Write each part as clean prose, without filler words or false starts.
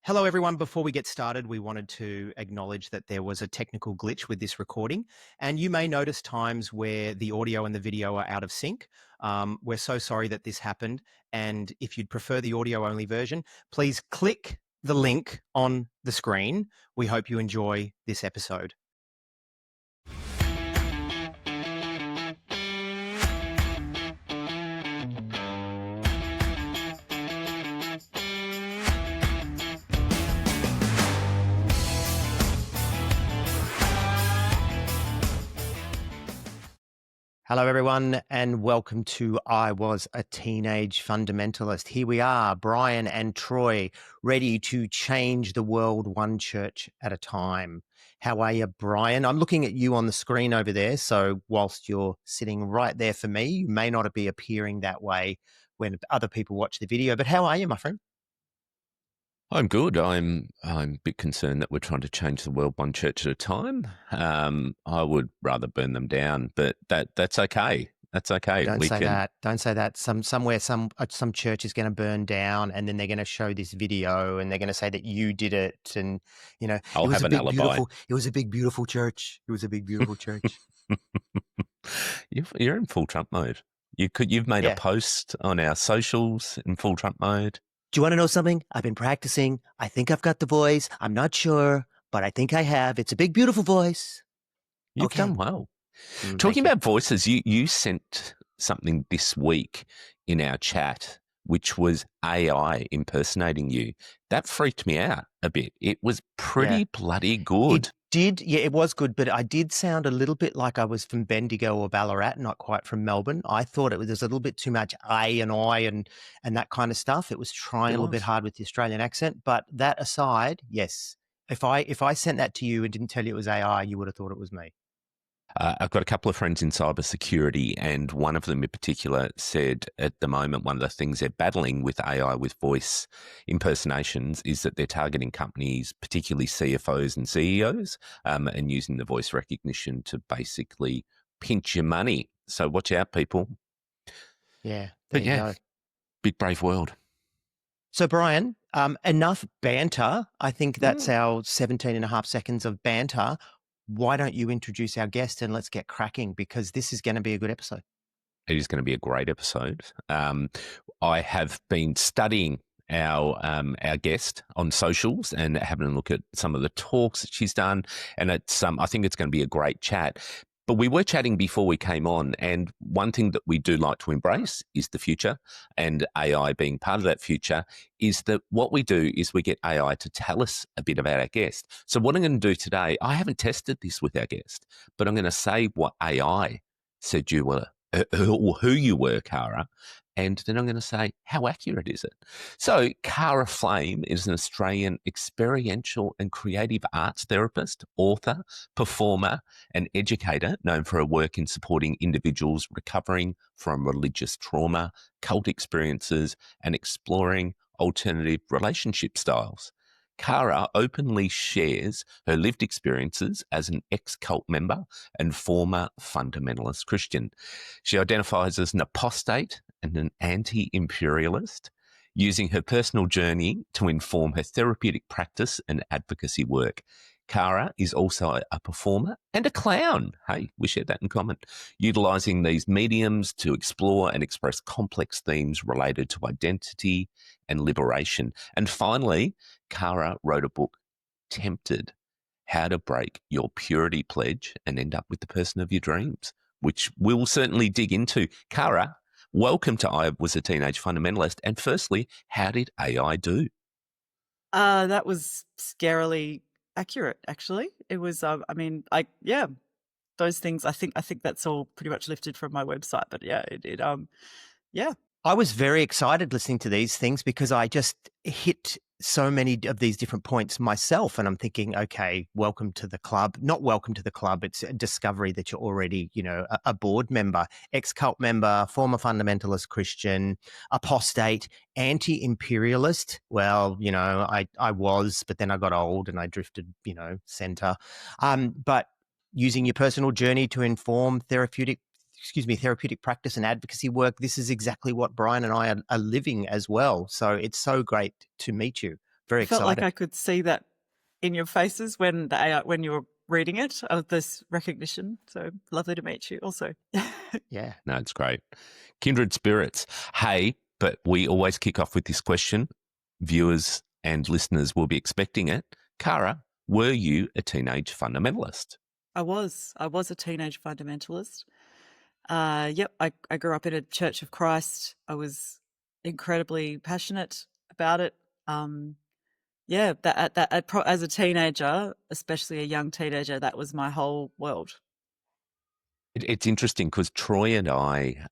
Hello, everyone. Before we get started, we wanted to acknowledge that there was a technical glitch with this recording, and you may notice times where the audio and the video are out of sync. We're so sorry that this happened, and if you'd prefer the audio-only version, please click the link on the screen. We hope you enjoy this episode. Hello, everyone, and welcome to I Was a Teenage Fundamentalist. Here we are, Brian and Troy, ready to change the world one church at a time. How are you, Brian? I'm looking at you on the screen over there, so whilst you're sitting right there for me, you may not be appearing that way when other people watch the video, but how are you, my friend? I'm good. I'm a bit concerned that we're trying to change the world one church at a time. I would rather burn them down, but that's okay. That's okay. Don't say that. Don't say that. Somewhere some church is going to burn down, and then they're going to show this video, and they're going to say that you did it, and I'll have an alibi. It was a big beautiful church. It was a big beautiful church. You're in full Trump mode. You've made a post on our socials in full Trump mode. Do you want to know something? I've been practicing. I think I've got the voice. I'm not sure, but I think I have. It's a big, beautiful voice. You've done well. Talking about voices, you sent something this week in our chat, which was AI impersonating you. That freaked me out a bit. It was pretty bloody good. It was good, but I did sound a little bit like I was from Bendigo or Ballarat, not quite from Melbourne. I thought there's a little bit too much A and I and that kind of stuff. It was trying a little bit hard with the Australian accent, but that aside, yes. If I sent that to you and didn't tell you it was AI, you would have thought it was me. I've got a couple of friends in cybersecurity, and one of them in particular said at the moment one of the things they're battling with AI with voice impersonations is that they're targeting companies, particularly CFOs and CEOs, and using the voice recognition to basically pinch your money. So watch out, people. Yeah. But yeah, big brave world. So, Brian, enough banter. I think that's our 17 and a half seconds of banter. Why don't you introduce our guest and let's get cracking, because this is going to be a good episode. It is going to be a great episode. I have been studying our guest on socials and having a look at some of the talks that she's done, and I think it's going to be a great chat. But we were chatting before we came on, and one thing that we do like to embrace is the future, and AI being part of that future is that what we do is we get AI to tell us a bit about our guest. So what I'm going to do today, I haven't tested this with our guest, but I'm going to say what AI said you were, or who you were, Cara, and then I'm going to say, how accurate is it? So Cara Flame is an Australian experiential and creative arts therapist, author, performer, and educator known for her work in supporting individuals recovering from religious trauma, cult experiences, and exploring alternative relationship styles. Cara openly shares her lived experiences as an ex-cult member and former fundamentalist Christian. She identifies as an apostate and an anti-imperialist, using her personal journey to inform her therapeutic practice and advocacy work. Cara is also a performer and a clown. Hey, we share that in common. Utilising these mediums to explore and express complex themes related to identity and liberation. And finally, Cara wrote a book, Tempted: How to Break Your Purity Pledge and End Up with the Person of Your Dreams, which we'll certainly dig into. Cara, welcome to I Was a Teenage Fundamentalist. And firstly, how did AI do? That was scarily accurate, actually. It was, those things, I think that's all pretty much lifted from my website, but yeah. I was very excited listening to these things because I just hit so many of these different points myself, and I'm thinking, okay, welcome to the club. Not welcome to the club. It's a discovery that you're already, a board member, ex-cult member, former fundamentalist Christian, apostate, anti-imperialist. Well, I was, but then I got old and I drifted, center. But using your personal journey to inform therapeutic practice and advocacy work. This is exactly what Brian and I are living as well. So it's so great to meet you. Very I felt like excited. I could see that in your faces when when you were reading it, of this recognition. So lovely to meet you also. Yeah. No, it's great. Kindred spirits. Hey, but we always kick off with this question. Viewers and listeners will be expecting it. Cara, were you a teenage fundamentalist? I was a teenage fundamentalist. Yep, I grew up in a Church of Christ. I was incredibly passionate about it. Yeah, as a teenager, especially a young teenager, that was my whole world. It's interesting because Troy and I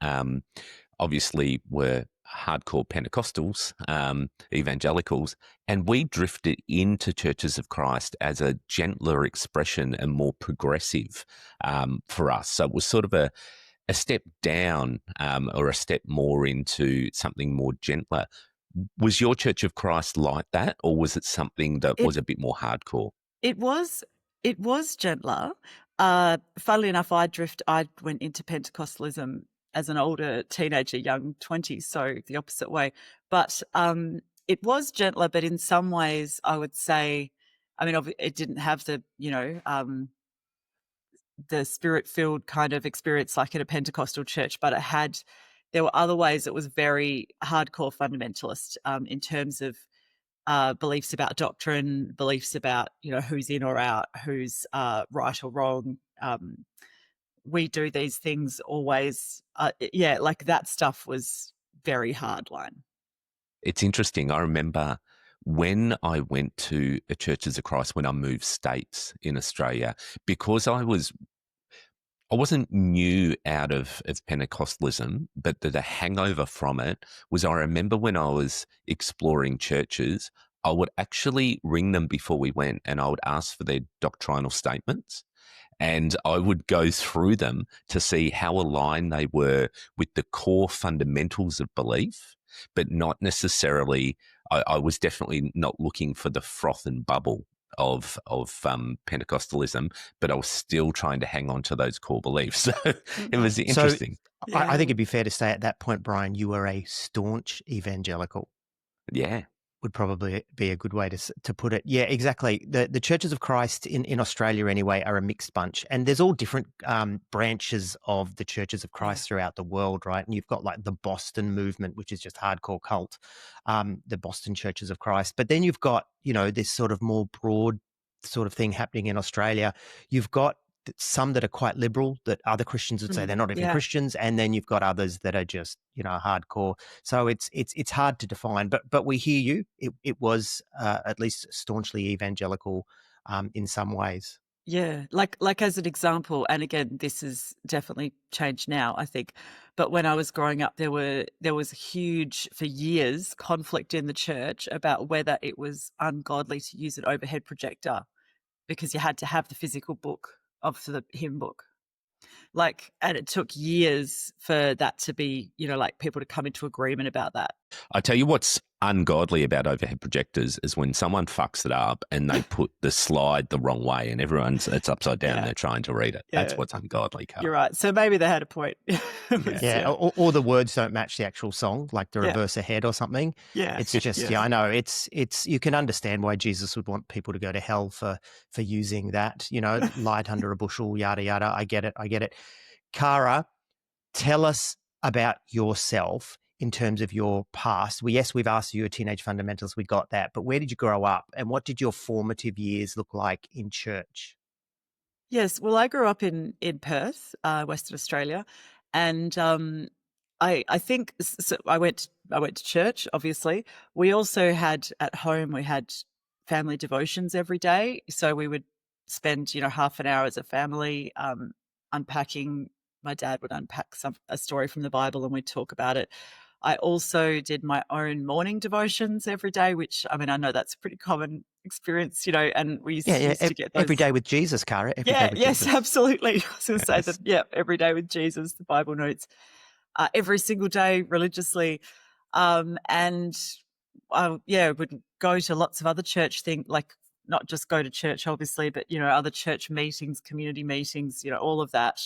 obviously were hardcore Pentecostals, evangelicals, and we drifted into Churches of Christ as a gentler expression and more progressive for us. So it was sort of a step down or a step more into something more gentler. Was your Church of Christ like that, or was it something that It was a bit more hardcore? it was it was gentler. Funnily enough, I went into Pentecostalism as an older teenager, young 20s, so the opposite way. But it was gentler, but in some ways, I would say, I mean, it didn't have the spirit-filled kind of experience like in a Pentecostal church, but there were other ways it was very hardcore fundamentalist in terms of beliefs about doctrine, beliefs about, who's in or out, who's right or wrong. We do these things always. Yeah, like that stuff was very hardline. It's interesting. I remember when I went to a Churches of Christ when I moved states in Australia, because I wasn't new out of Pentecostalism, but the hangover from it was I remember when I was exploring churches, I would actually ring them before we went and I would ask for their doctrinal statements. And I would go through them to see how aligned they were with the core fundamentals of belief, but not necessarily. I was definitely not looking for the froth and bubble of Pentecostalism, but I was still trying to hang on to those core beliefs. So it was So interesting. I think Yeah. it'd be fair to say at that point, Brian, you were a staunch evangelical. Yeah. Would probably be a good way to put it. Yeah, exactly. The Churches of Christ in Australia anyway are a mixed bunch, and there's all different branches of the Churches of Yeah. Christ throughout the world, right? And you've got like the Boston movement, which is just hardcore cult, the Boston Churches of Christ. But then you've got this sort of more broad sort of thing happening in Australia. You've got some that are quite liberal that other Christians would say they're not even Yeah. Christians, and then you've got others that are just hardcore. So it's hard to define, but we hear you. It was at least staunchly evangelical in some ways. Yeah, like as an example, and again, this has definitely changed now, I think. But when I was growing up, there was huge, for years, conflict in the church about whether it was ungodly to use an overhead projector because you had to have the physical book of the hymn book. And it took years for that to be, like people to come into agreement about that. I tell you what's ungodly about overhead projectors is when someone fucks it up and they put the slide the wrong way and it's upside down and Yeah, they're trying to read it. That's yeah, what's ungodly, you're Carl. right. So maybe they had a point. Yeah. Yeah, or the words don't match the actual song, like the Yeah, reverse ahead or something. yeah, It's just yeah. I know it's you can understand why Jesus would want people to go to hell for using that. Light under a bushel, yada yada. I get it. Cara, tell us about yourself in terms of your past. Yes, we've asked you a teenage fundamentalist. We got that. But where did you grow up and what did your formative years look like in church? Yes, well, I grew up in Perth, Western Australia, and I think so I went to church. Obviously, we also had at home we had family devotions every day, so we would spend half an hour as a family unpacking. My dad would unpack a story from the Bible, and we'd talk about it. I also did my own morning devotions every day, which I mean I know that's a pretty common experience, and we Yeah, used to get every those. day with Jesus, Cara. Every day Yeah, with yes, Jesus. absolutely. I was going to say that, Yes. yeah, every day with Jesus, the Bible notes, every single day religiously. And I would go to lots of other church things, like not just go to church, obviously, but, other church meetings, community meetings, all of that.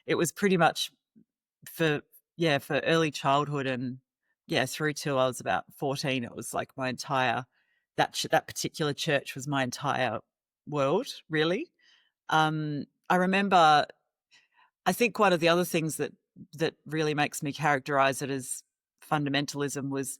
It was pretty much for, for early childhood and, through till I was about 14, it was like that particular church was my entire world, really. I remember, I think one of the other things that really makes me characterize it as fundamentalism was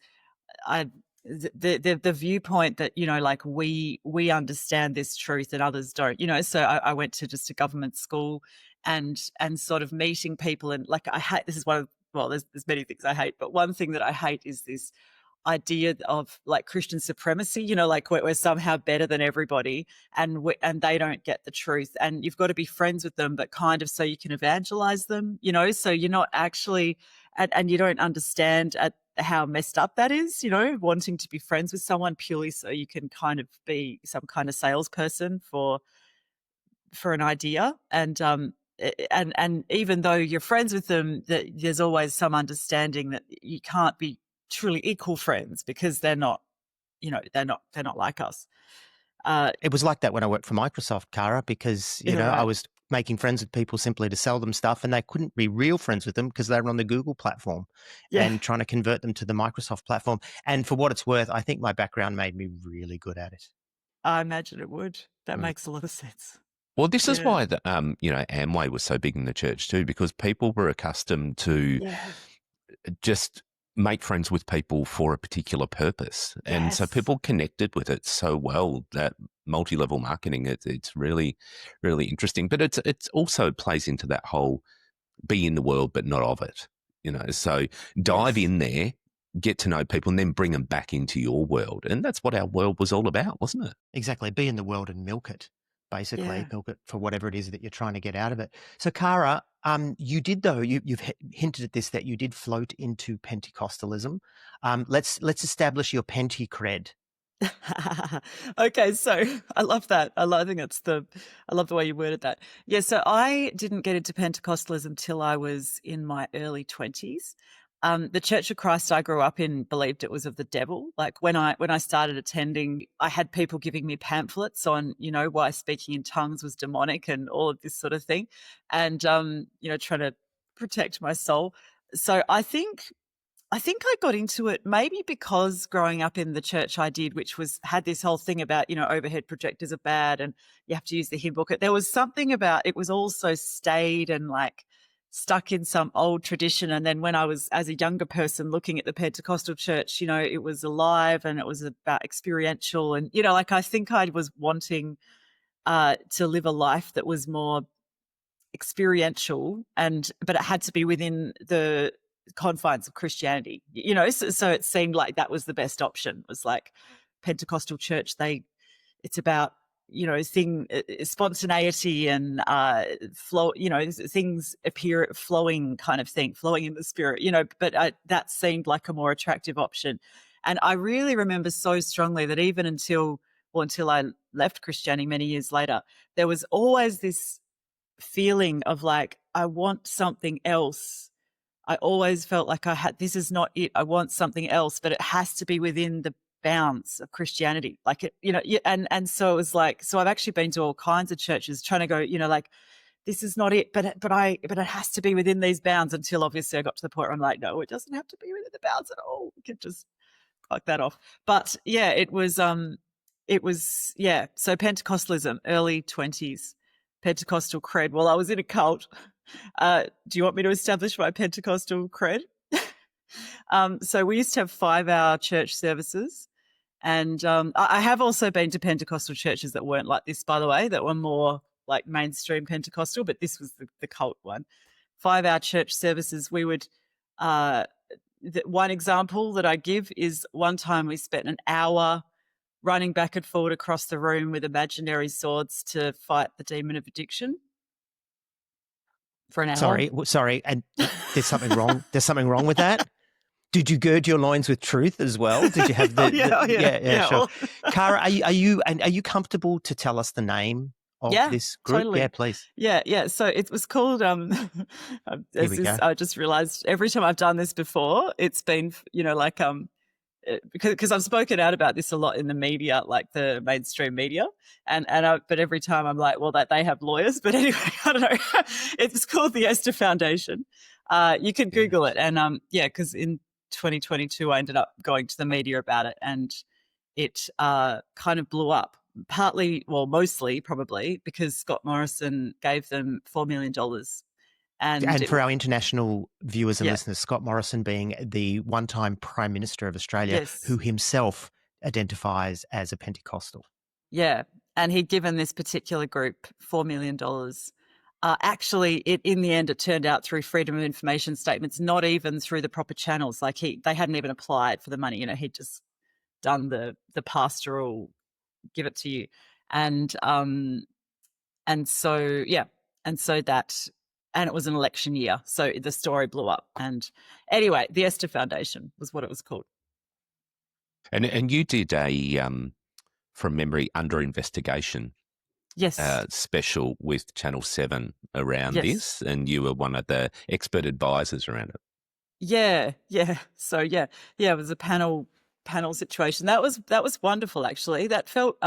I the viewpoint that, you know, like we understand this truth and others don't, you know. So I went to just a government school, and sort of meeting people, and like I hate, this is one of, well, there's many things I hate, but one thing that I hate is this idea of like Christian supremacy, you know, like we're somehow better than everybody, and they don't get the truth, and you've got to be friends with them, but kind of so you can evangelize them, you know, so you're not actually, and you don't understand at how messed up that is, you know, wanting to be friends with someone purely so you can kind of be some kind of salesperson for an idea. And even though you're friends with them, that there's always some understanding that you can't be truly equal friends because they're not, you know, they're not like us. It was like that when I worked for Microsoft, Cara, because, you know, I Right. was making friends with people simply to sell them stuff, and they couldn't be real friends with them because they were on the Google platform Yeah, and trying to convert them to the Microsoft platform. And for what it's worth, I think my background made me really good at it. I imagine it would. That Mm. makes a lot of sense. Well, this is Yeah. why the Amway was so big in the church too, because people were accustomed to Yeah. just make friends with people for a particular purpose, and so Yes. people connected with it so well that multi-level marketing, it's really, really interesting. But it's also plays into that whole be in the world but not of it, you know. So dive Yes. in there, get to know people, and then bring them back into your world, and that's what our world was all about, wasn't it? Exactly. Be in the world and milk it, basically. Yeah. Milk it for whatever it is that you're trying to get out of it. So, Cara, you did, though, you've hinted at this, that you did float into Pentecostalism. Let's establish your Penti cred. Okay, so I love that. I think I love the way you worded that. Yeah, so I didn't get into Pentecostalism till I was in my early 20s. The Church of Christ I grew up in believed it was of the devil. Like when I started attending, I had people giving me pamphlets on, you know, why speaking in tongues was demonic and all of this sort of thing, and you know, trying to protect my soul. So I think I got into it maybe because growing up in the church I did, which was had this whole thing about, you know, overhead projectors are bad and you have to use the hymn book. There was something about it was all so staid and like stuck in some old tradition. And then when I was as a younger person looking at the Pentecostal church, you know, it was alive and it was about experiential. And, you know, like I think I was wanting to live a life that was more experiential, and but it had to be within the confines of Christianity, you know. So it seemed like that was the best option, was like Pentecostal church. It's about, you know, spontaneity and flow, you know, things appear flowing kind of thing, flowing in the spirit, you know. But that seemed like a more attractive option. And I really remember so strongly that even until I left Christianity many years later, there was always this feeling of like, I want something else. I always felt like this is not it. I want something else, but it has to be within the bounds of Christianity. Like it, you know, and so it was like, so I've actually been to all kinds of churches trying to go, you know, like this is not it, but it has to be within these bounds, until obviously I got to the point where I'm like, no, it doesn't have to be within the bounds at all. We could just fuck that off. But yeah, yeah. So Pentecostalism, early 20s, Pentecostal cred. Well, I was in a cult. Do you want me to establish my Pentecostal cred? So we used to have 5-hour church services. And I have also been to Pentecostal churches that weren't like this, by the way, that were more like mainstream Pentecostal, but this was the cult one. 5-hour church services. We would, one example that I give is one time we spent an hour running back and forward across the room with imaginary swords to fight the demon of addiction for an hour. Sorry, and there's something wrong. There's something wrong with that. Did you gird your loins with truth as well? Did you have Oh, yeah, sure. well, Cara, are you comfortable to tell us the name of yeah, this group? totally. Yeah, please. Yeah. So it was called. Here we go. I just realized every time I've done this before, it's been, you know, like because I've spoken out about this a lot in the media, like the mainstream media, but every time I'm like, well, that they have lawyers. But anyway, I don't know. It's called the Esther Foundation. You can Google it, and yeah, because in 2022 I ended up going to the media about it, and it kind of blew up. Partly, well, mostly probably because Scott Morrison gave them $4 million. And for our international viewers and Yeah. listeners, Scott Morrison being the one-time Prime Minister of Australia, Yes. who himself identifies as a Pentecostal. Yeah. And he'd given this particular group $4 million. Actually, in the end, it turned out through Freedom of Information statements, not even through the proper channels. Like they hadn't even applied for the money. You know, he'd just done the pastoral, give it to you, and so yeah, and it was an election year, so the story blew up. And anyway, the Esther Foundation was what it was called. And you did a from memory under investigation Yes. special with Channel 7 around Yes. this, and you were one of the expert advisors around it. Yeah. So yeah, it was a panel situation. That was wonderful, actually. That felt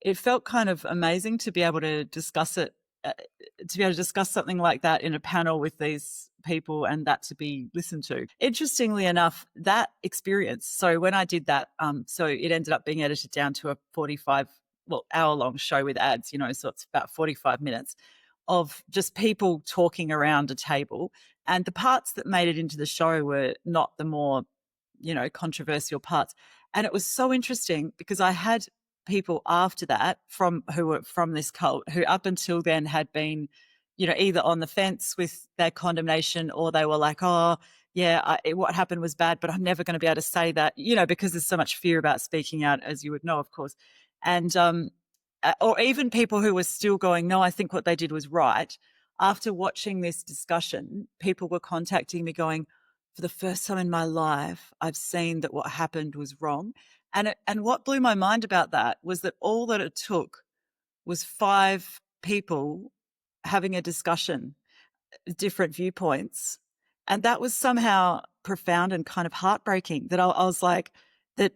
it felt kind of amazing to be able to discuss it, to be able to discuss something like that in a panel with these people and that to be listened to. Interestingly enough, that experience, so when I did that, so it ended up being edited down to a 45, hour-long show with ads, so it's about 45 minutes of just people talking around a table. And the parts that made it into the show were not the more, controversial parts. And it was so interesting because I had people after that who were from this cult who up until then had been, either on the fence with their condemnation, or they were like, oh, yeah, what happened was bad, but I'm never going to be able to say that, because there's so much fear about speaking out, as you would know, of course. And or even people who were still going, no, I think what they did was right. After watching this discussion, people were contacting me going, for the first time in my life, I've seen that what happened was wrong. And what blew my mind about that was that all that it took was 5 people having a discussion, different viewpoints. And that was somehow profound and kind of heartbreaking, that I was like, that,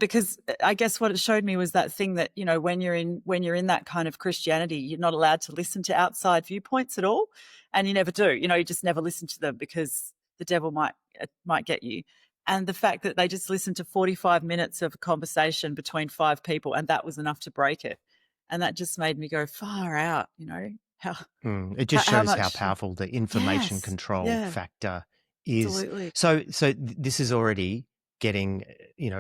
because I guess what it showed me was that thing that, when you're in that kind of Christianity, you're not allowed to listen to outside viewpoints at all. And you never do, you just never listen to them because the devil might get you. And the fact that they just listened to 45 minutes of a conversation between 5 people, and that was enough to break it. And that just made me go, far out, how it just shows how much powerful the information control factor is. Absolutely. So this is already getting,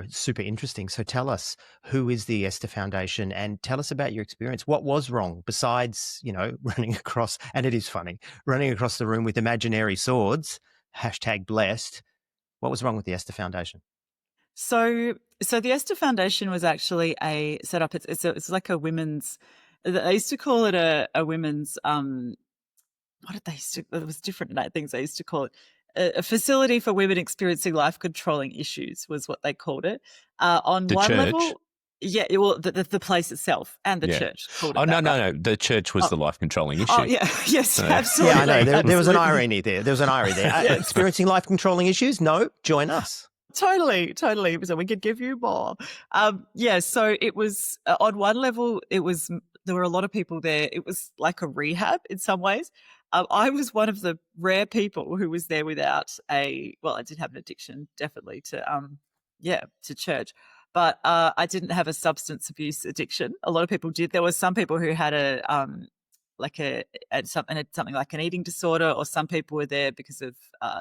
super interesting. So tell us, who is the Esther Foundation, and tell us about your experience. What was wrong besides, running across, and it is funny, running across the room with imaginary swords, #blessed. What was wrong with the Esther Foundation? So the Esther Foundation was actually a setup. It's like a women's. They used to call it a women's. What did they used to? It was different things they used to call it. A facility for women experiencing life controlling issues was what they called it. On The one church? level, yeah, well, the place itself and the church called it. Oh, that, no, right? no. The church was the life controlling issue. Oh, yeah, yes, absolutely. Yeah, I know. There was an Absolutely. irony there. Yes. Experiencing life controlling issues? No, join us. Totally. So we could give you more. So it was on one level, there were a lot of people there. It was like a rehab in some ways. I was one of the rare people who was there without I did have an addiction, definitely, to church. But I didn't have a substance abuse addiction. A lot of people did. There were some people who had something like an eating disorder, or some people were there because of,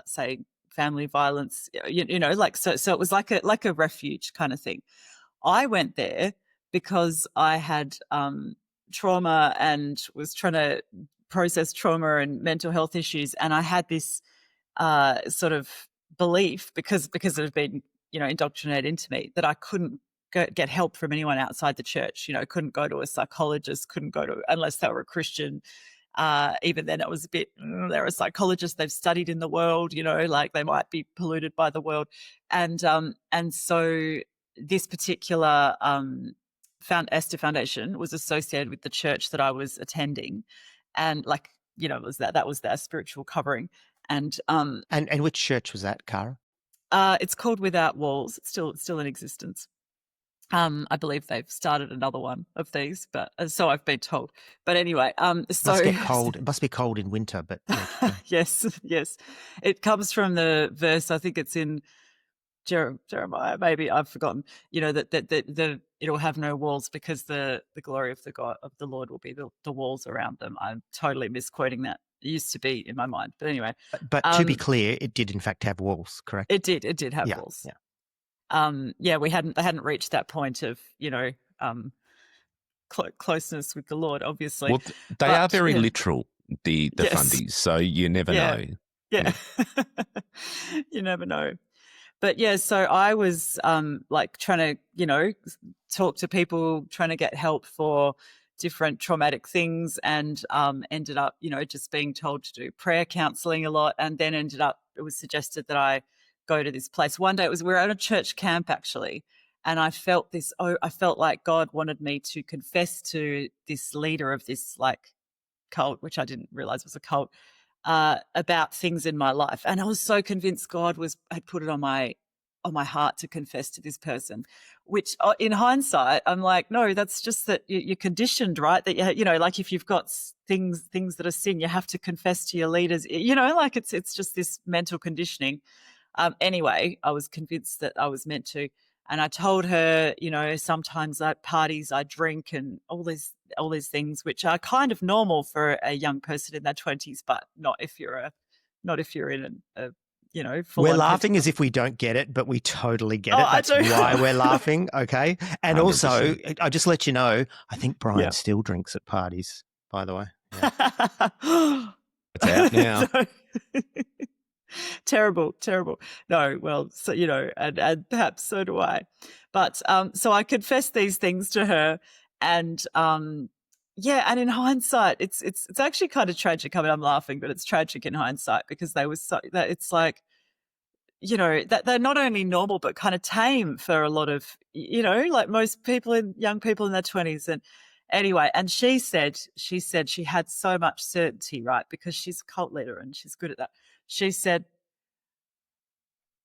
say, family violence. So it was like a refuge kind of thing. I went there because I had trauma and was trying to process trauma and mental health issues, and I had this sort of belief because it had been indoctrinated into me that I couldn't get help from anyone outside the church. Couldn't go to a psychologist, couldn't go to, unless they were a Christian. Even then it was a bit, they're a psychologist, they've studied in the world, like they might be polluted by the world. And so this particular Esther Foundation was associated with the church that I was attending. And it was that was their spiritual covering. And which church was that, Cara? it's called Without Walls. It's still in existence. I believe they've started another one of these, but so I've been told. But anyway, so must get cold. It must be cold in winter, but yes. It comes from the verse. I think it's in Jeremiah, maybe I've forgotten, that the it'll have no walls because the glory of the Lord will be the walls around them. I'm totally misquoting that. It used to be in my mind. But anyway, But to be clear, it did in fact have walls, correct? it did have Yeah, walls. yeah. They hadn't reached that point of, closeness with the Lord, obviously. Well, they are very yeah. literal, the Yes. fundies, so you never know. Yeah. You never know. But yeah, so I was like trying to, talk to people, trying to get help for different traumatic things, and ended up, just being told to do prayer counseling a lot, and then it was suggested that I go to this place. One day we were at a church camp actually, and I felt like God wanted me to confess to this leader of this like cult, which I didn't realize was a cult, about things in my life. And I was so convinced God had put it on my heart to confess to this person, which in hindsight, I'm like, no, that's just that you're conditioned, right? That, like if you've got things that are sin, you have to confess to your leaders, like it's just this mental conditioning. Anyway, I was convinced that I was meant to. And I told her, sometimes at parties I drink and all these things, which are kind of normal for a young person in their 20s, but not if you're in a full We're on laughing as if we don't get it, but we totally get it. I That's do. why we're laughing, okay? And 100%. also, I just let you know, I think Brian Yeah. still drinks at parties, by the way. Yeah. It's out now. Terrible. No, well, so, and perhaps so do I. But so I confessed these things to her, and and in hindsight, it's actually kind of tragic. I mean, I'm laughing, but it's tragic in hindsight because they were so that it's like, that they're not only normal but kind of tame for a lot of, like most young people in their 20s. And anyway, and she said she had so much certainty, right? Because she's a cult leader and she's good at that. She said,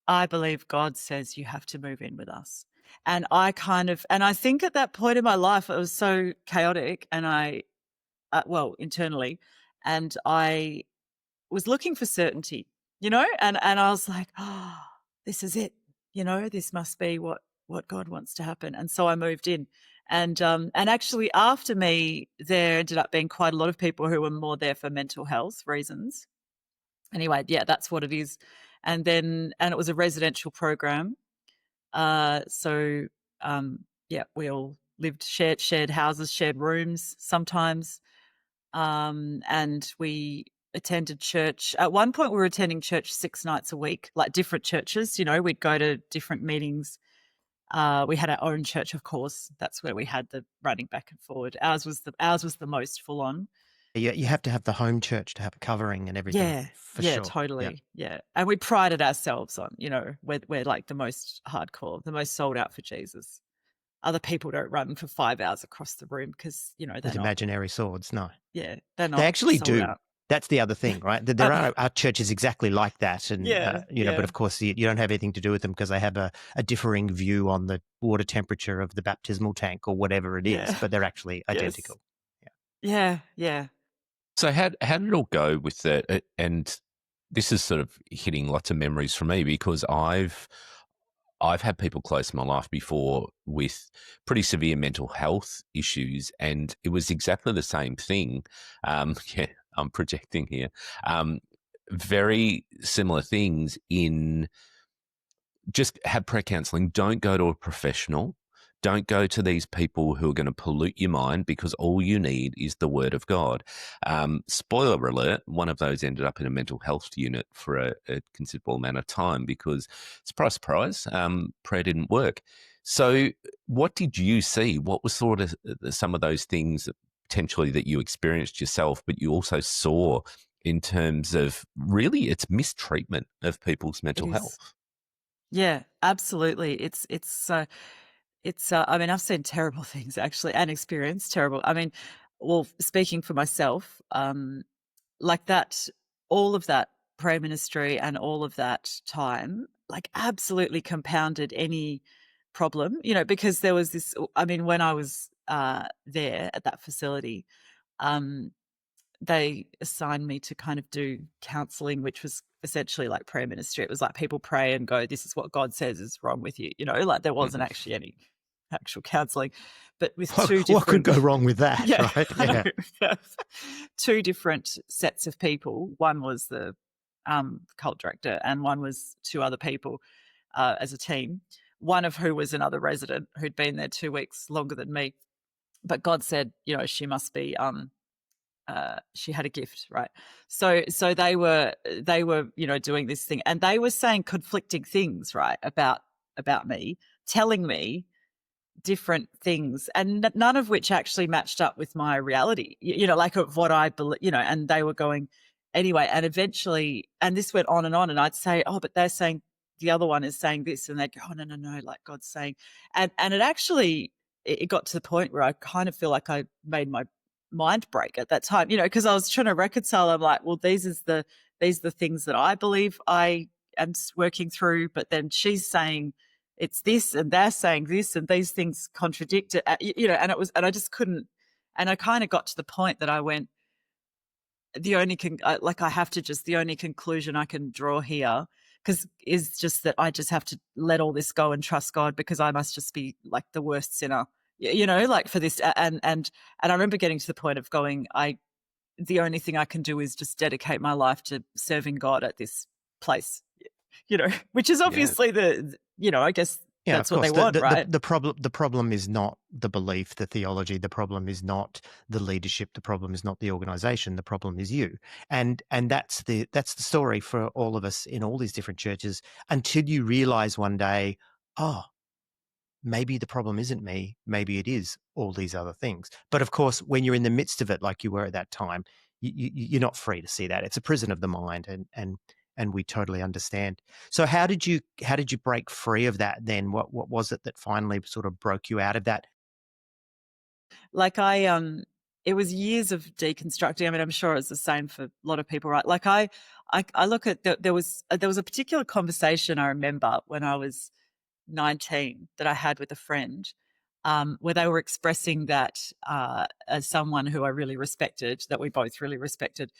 I believe God says you have to move in with us. And I think at that point in my life, it was so chaotic, and internally, and I was looking for certainty, and I was like, oh, this is it, this must be what God wants to happen. And so I moved in, and actually after me, there ended up being quite a lot of people who were more there for mental health reasons. Anyway, yeah, that's what it is. And it was a residential program. So we all lived shared houses, shared rooms sometimes. And we attended church. At one point we were attending church 6 nights a week, like different churches, we'd go to different meetings. We had our own church, of course. That's where we had the running back and forward. Ours was the most full on. You have to have the home church to have a covering and everything. Yeah, for sure. Totally. Yeah. And we prided ourselves on, we're like the most hardcore, the most sold out for Jesus. Other people don't run for 5 hours across the room because, they're With imaginary swords, no. Yeah, they're not. They actually sold do. out. That's the other thing, right? There are churches exactly like that. And, but of course you don't have anything to do with them because they have a differing view on the water temperature of the baptismal tank or whatever it is, but they're actually identical. Yeah. So how did it all go with that? And this is sort of hitting lots of memories for me because I've had people close in my life before with pretty severe mental health issues, and it was exactly the same thing. I'm projecting here. Very similar things in just have prayer counselling. Don't go to a professional. Don't go to these people who are going to pollute your mind because all you need is the word of God. Spoiler alert, one of those ended up in a mental health unit for a considerable amount of time because, surprise, surprise, prayer didn't work. So what did you see? What was sort of some of those things potentially that you experienced yourself, but you also saw in terms of really its mistreatment of people's mental health? Yeah, absolutely. It's I mean, I've seen terrible things actually and experienced terrible. I mean, well, speaking for myself, like that, all of that prayer ministry and all of that time, like absolutely compounded any problem, because there was this, I mean, when I was there at that facility, um, they assigned me to kind of do counseling, which was essentially like prayer ministry. It was like people pray and go, this is what God says is wrong with you. Like there wasn't actually any actual counseling, but with two different... What could go wrong with that, Yeah, right? Yeah. two different sets of people. One was the cult director, and one was two other people as a team, one of who was another resident who'd been there 2 weeks longer than me. But God said, she must be... she had a gift, right? So they were doing this thing, and they were saying conflicting things, right, about me, telling me different things, and none of which actually matched up with my reality, like of what I believe, and they were going anyway. And eventually, and this went on, and I'd say, oh, but they're saying the other one is saying this, and they'd go, oh, no, like God's saying, and it actually, it got to the point where I kind of feel like I made my mind break at that time, because I was trying to reconcile. I'm like, well, these are the things that I believe I am working through, but then she's saying it's this, and they're saying this, and these things contradict it, and I just couldn't. And I kind of got to the point that I went, the only the only conclusion I can draw here, is just that I just have to let all this go and trust God, because I must just be like the worst sinner, like for this. And I remember getting to the point of going, the only thing I can do is just dedicate my life to serving God at this place, which is obviously I guess Yeah, that's of what course. they want, right? The problem is not the belief, the theology. The problem is not the leadership. The problem is not the organization. The problem is you. And that's the story for all of us in all these different churches, until you realize one day, oh, maybe the problem isn't me. Maybe it is all these other things. But of course, when you're in the midst of it, like you were at that time, you're not free to see that. It's a prison of the mind, and we totally understand. So how did you break free of that then? What was it that finally sort of broke you out of that? Like it was years of deconstructing. I mean, I'm sure it's the same for a lot of people, right? Like I look at there was a particular conversation I remember when I was 19 that I had with a friend, where they were expressing that as someone who I really respected, that we both really respected,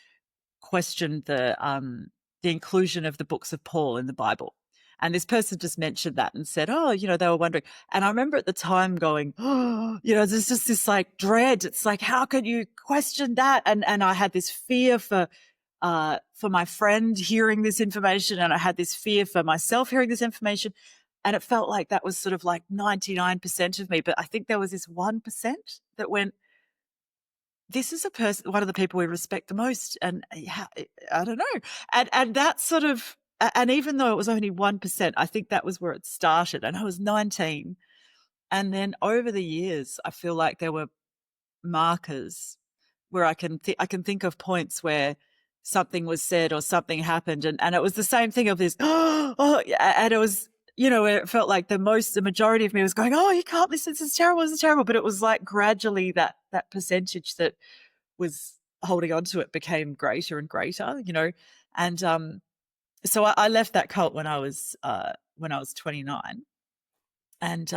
questioned the inclusion of the books of Paul in the Bible. And this person just mentioned that and said, oh, they were wondering. And I remember at the time going, oh, there's just this like dread. It's like, how can you question that? And I had this fear for my friend hearing this information, and I had this fear for myself hearing this information. And it felt like that was sort of like 99% of me. But I think there was this 1% that went, this is one of the people we respect the most. And I don't know. And that sort of, and even though it was only 1%, I think that was where it started. And I was 19. And then over the years, I feel like there were markers where I can think of points where something was said or something happened. And it was the same thing of this, and it was, it felt like the majority of me was going, oh, you can't listen, this is terrible. But it was like gradually that percentage that was holding on to it became greater and greater, And so I left that cult when I was 29, and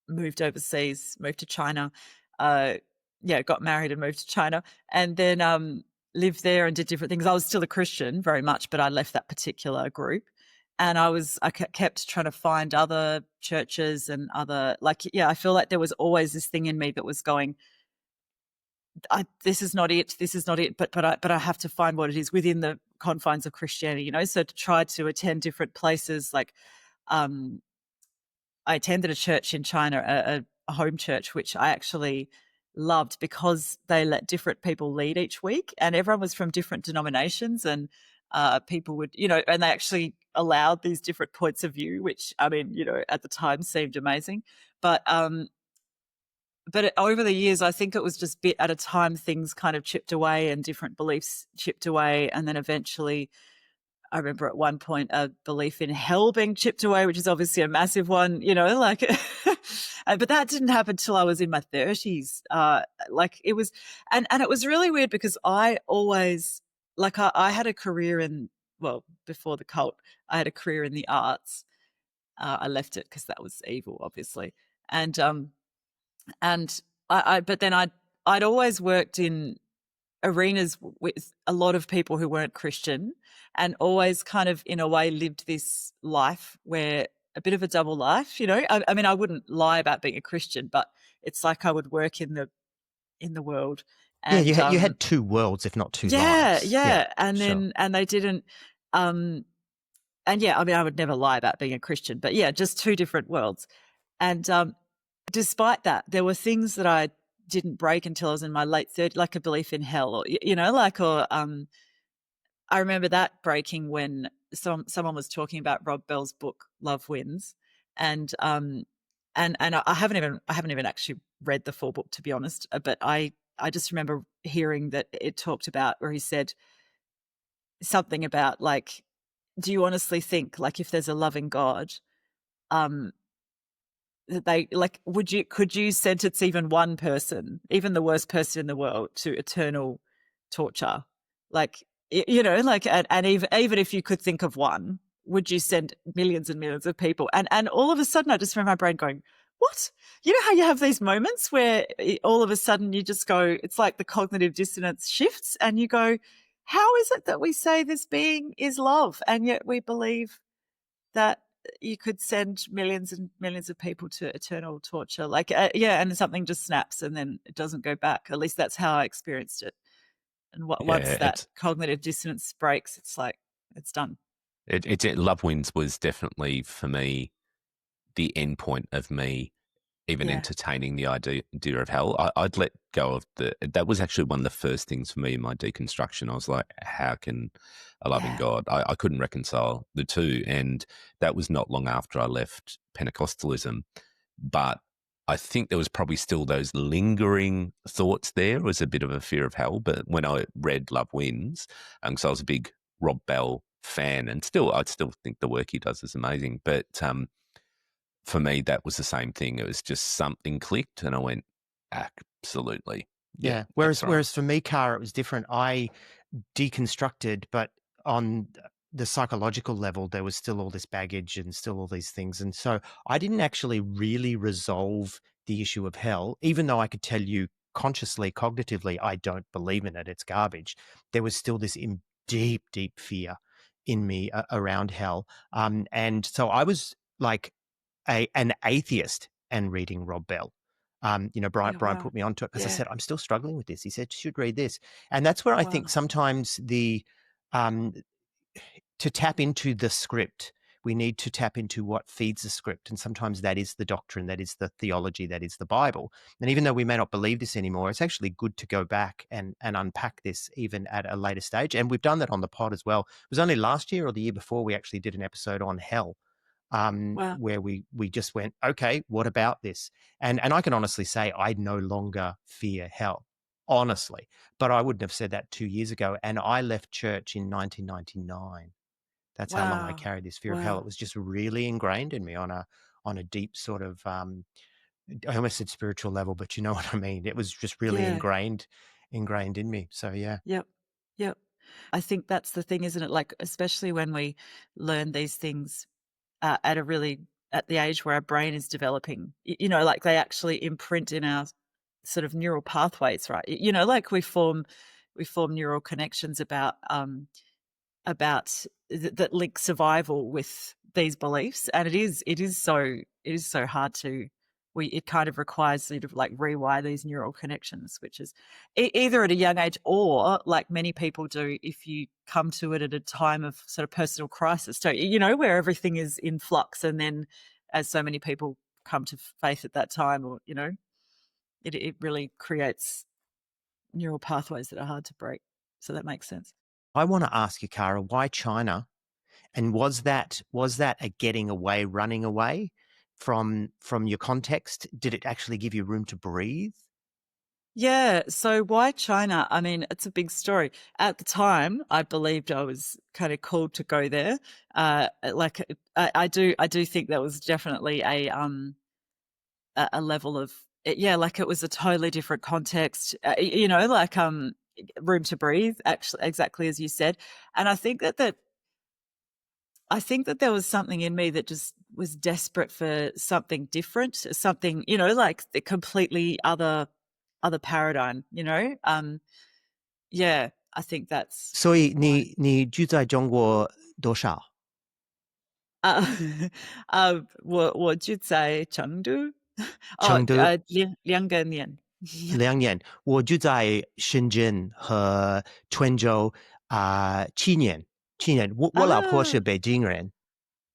moved overseas, moved to China, got married and moved to China, and then lived there and did different things. I was still a Christian very much, but I left that particular group. And I kept trying to find other churches and other, I feel like there was always this thing in me that was going, this is not it, but I have to find what it is within the confines of Christianity, so to try to attend different places. Like I attended a church in China, a home church, which I actually loved because they let different people lead each week, and everyone was from different denominations, and people would, and they actually allowed these different points of view, which, I mean, at the time seemed amazing. But over the years, I think it was just bit at a time, things kind of chipped away and different beliefs chipped away. And then eventually, I remember at one point a belief in hell being chipped away, which is obviously a massive one, but that didn't happen till I was in my 30s. It was, and it was really weird because I always, I had a career before the cult, I had a career in the arts. I left it because that was evil, obviously. And but then I'd always worked in arenas with a lot of people who weren't Christian, and always kind of in a way lived this life where a bit of a double life, you know. I mean, I wouldn't lie about being a Christian, but it's like I would work in the world, Yeah, and you had two worlds, if not two yeah, lives. Yeah, yeah, and sure. then and they didn't, um, and yeah, I mean, I would never lie about being a Christian, but yeah, just two different worlds. And despite that, there were things that I didn't break until I was in my late 30s, like a belief in hell, or you know, like, or I remember that breaking when someone was talking about Rob Bell's book Love Wins, and I haven't even actually read the full book, to be honest, but I just remember hearing that it talked about where he said something about like, do you honestly think like if there's a loving God, um, that they like could you sentence even one person, even the worst person in the world, to eternal torture? Like, you know, like, and even if you could think of one, would you send millions and millions of people? And all of a sudden I just remember my brain going, what? You know how you have these moments where all of a sudden you just go, it's like the cognitive dissonance shifts and you go, how is it that we say this being is love and yet we believe that you could send millions and millions of people to eternal torture? Like, yeah, and something just snaps and then it doesn't go back. At least that's how I experienced it. And once Yeah, that cognitive dissonance breaks, it's like, it's done. Love Wins was definitely for me the end point of me even Yeah. entertaining the idea of hell. I'd let go of that was actually one of the first things for me in my deconstruction. I was like, how can a loving Yeah. God? I couldn't reconcile the two. And that was not long after I left Pentecostalism. But I think there was probably still those lingering thoughts there. It was a bit of a fear of hell. But when I read Love Wins, because I was a big Rob Bell fan, and I still think the work he does is amazing. But for me, that was the same thing. It was just something clicked, and I went, absolutely, yeah, Yeah. that's right. Whereas for me, Cara, it was different. I deconstructed, but on the psychological level, there was still all this baggage and still all these things. And so I didn't actually really resolve the issue of hell, even though I could tell you consciously, cognitively, I don't believe in it. It's garbage. There was still this deep, deep fear in me around hell. And so I was like an atheist and reading Rob Bell. You know, Yeah. Brian Wow. put me onto it because I Yeah. said, I'm still struggling with this. He said, you should read this. And that's where I think Wow. sometimes um, to tap into the script, we need to tap into what feeds the script. And sometimes that is the doctrine, that is the theology, that is the Bible. And even though we may not believe this anymore, it's actually good to go back and unpack this even at a later stage. And we've done that on the pod as well. It was only last year or the year before we actually did an episode on hell, Wow. where we just went, okay, what about this? And I can honestly say I no longer fear hell, honestly, but I wouldn't have said that 2 years ago. And I left church in 1999. That's how long I Wow. carried this fear of hell. It Wow. was just really ingrained in me on a deep sort of I almost said spiritual level, but you know what I mean. It was just really Yeah. ingrained in me. So yeah. Yep. Yep. I think that's the thing, isn't it? Like, especially when we learn these things at the age where our brain is developing, you know, like they actually imprint in our sort of neural pathways, right? You know, like we form neural connections about that link survival with these beliefs, and it is so hard to it kind of requires you to like rewire these neural connections, which is either at a young age or like many people do if you come to it at a time of sort of personal crisis, don't you? You know, where everything is in flux, and then as so many people come to faith at that time, or you know, it really creates neural pathways that are hard to break. So that makes sense. I want to ask you, Cara, why China? And was that a getting away, running away from your context? Did it actually give you room to breathe? Yeah. So why China? I mean, it's a big story. At the time, I believed I was kind of called to go there. Like I do think that was definitely a level of yeah, like it was a totally different context. You know, like room to breathe. Actually, exactly as you said. And I think that there was something in me that just was desperate for something different, something, you know, like the completely other paradigm, you know? Yeah, I think that's 所以 why. 你住在中国多少？啊我就在成都，成都2个年。2年，我住在深圳和泉州7年。我老婆是啊北京人，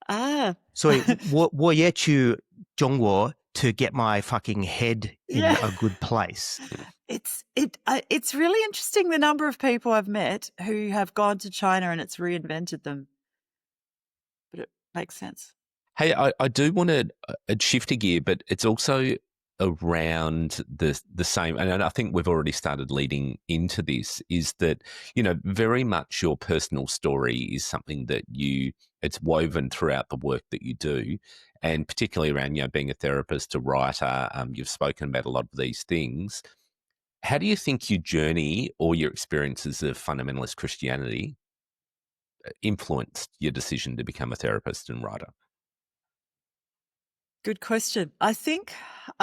啊，所以我也去中国 to get my fucking head in yeah. a good place. It's really interesting the number of people I've met who have gone to China and it's reinvented them, but it makes sense. Hey, I do want to shift a gear, but it's also around the same, and I think we've already started leading into this. Is that very much your personal story is something that it's woven throughout the work that you do, and particularly around being a therapist, a writer. You've spoken about a lot of these things. How do you think your journey or your experiences of fundamentalist Christianity influenced your decision to become a therapist and writer? Good question. I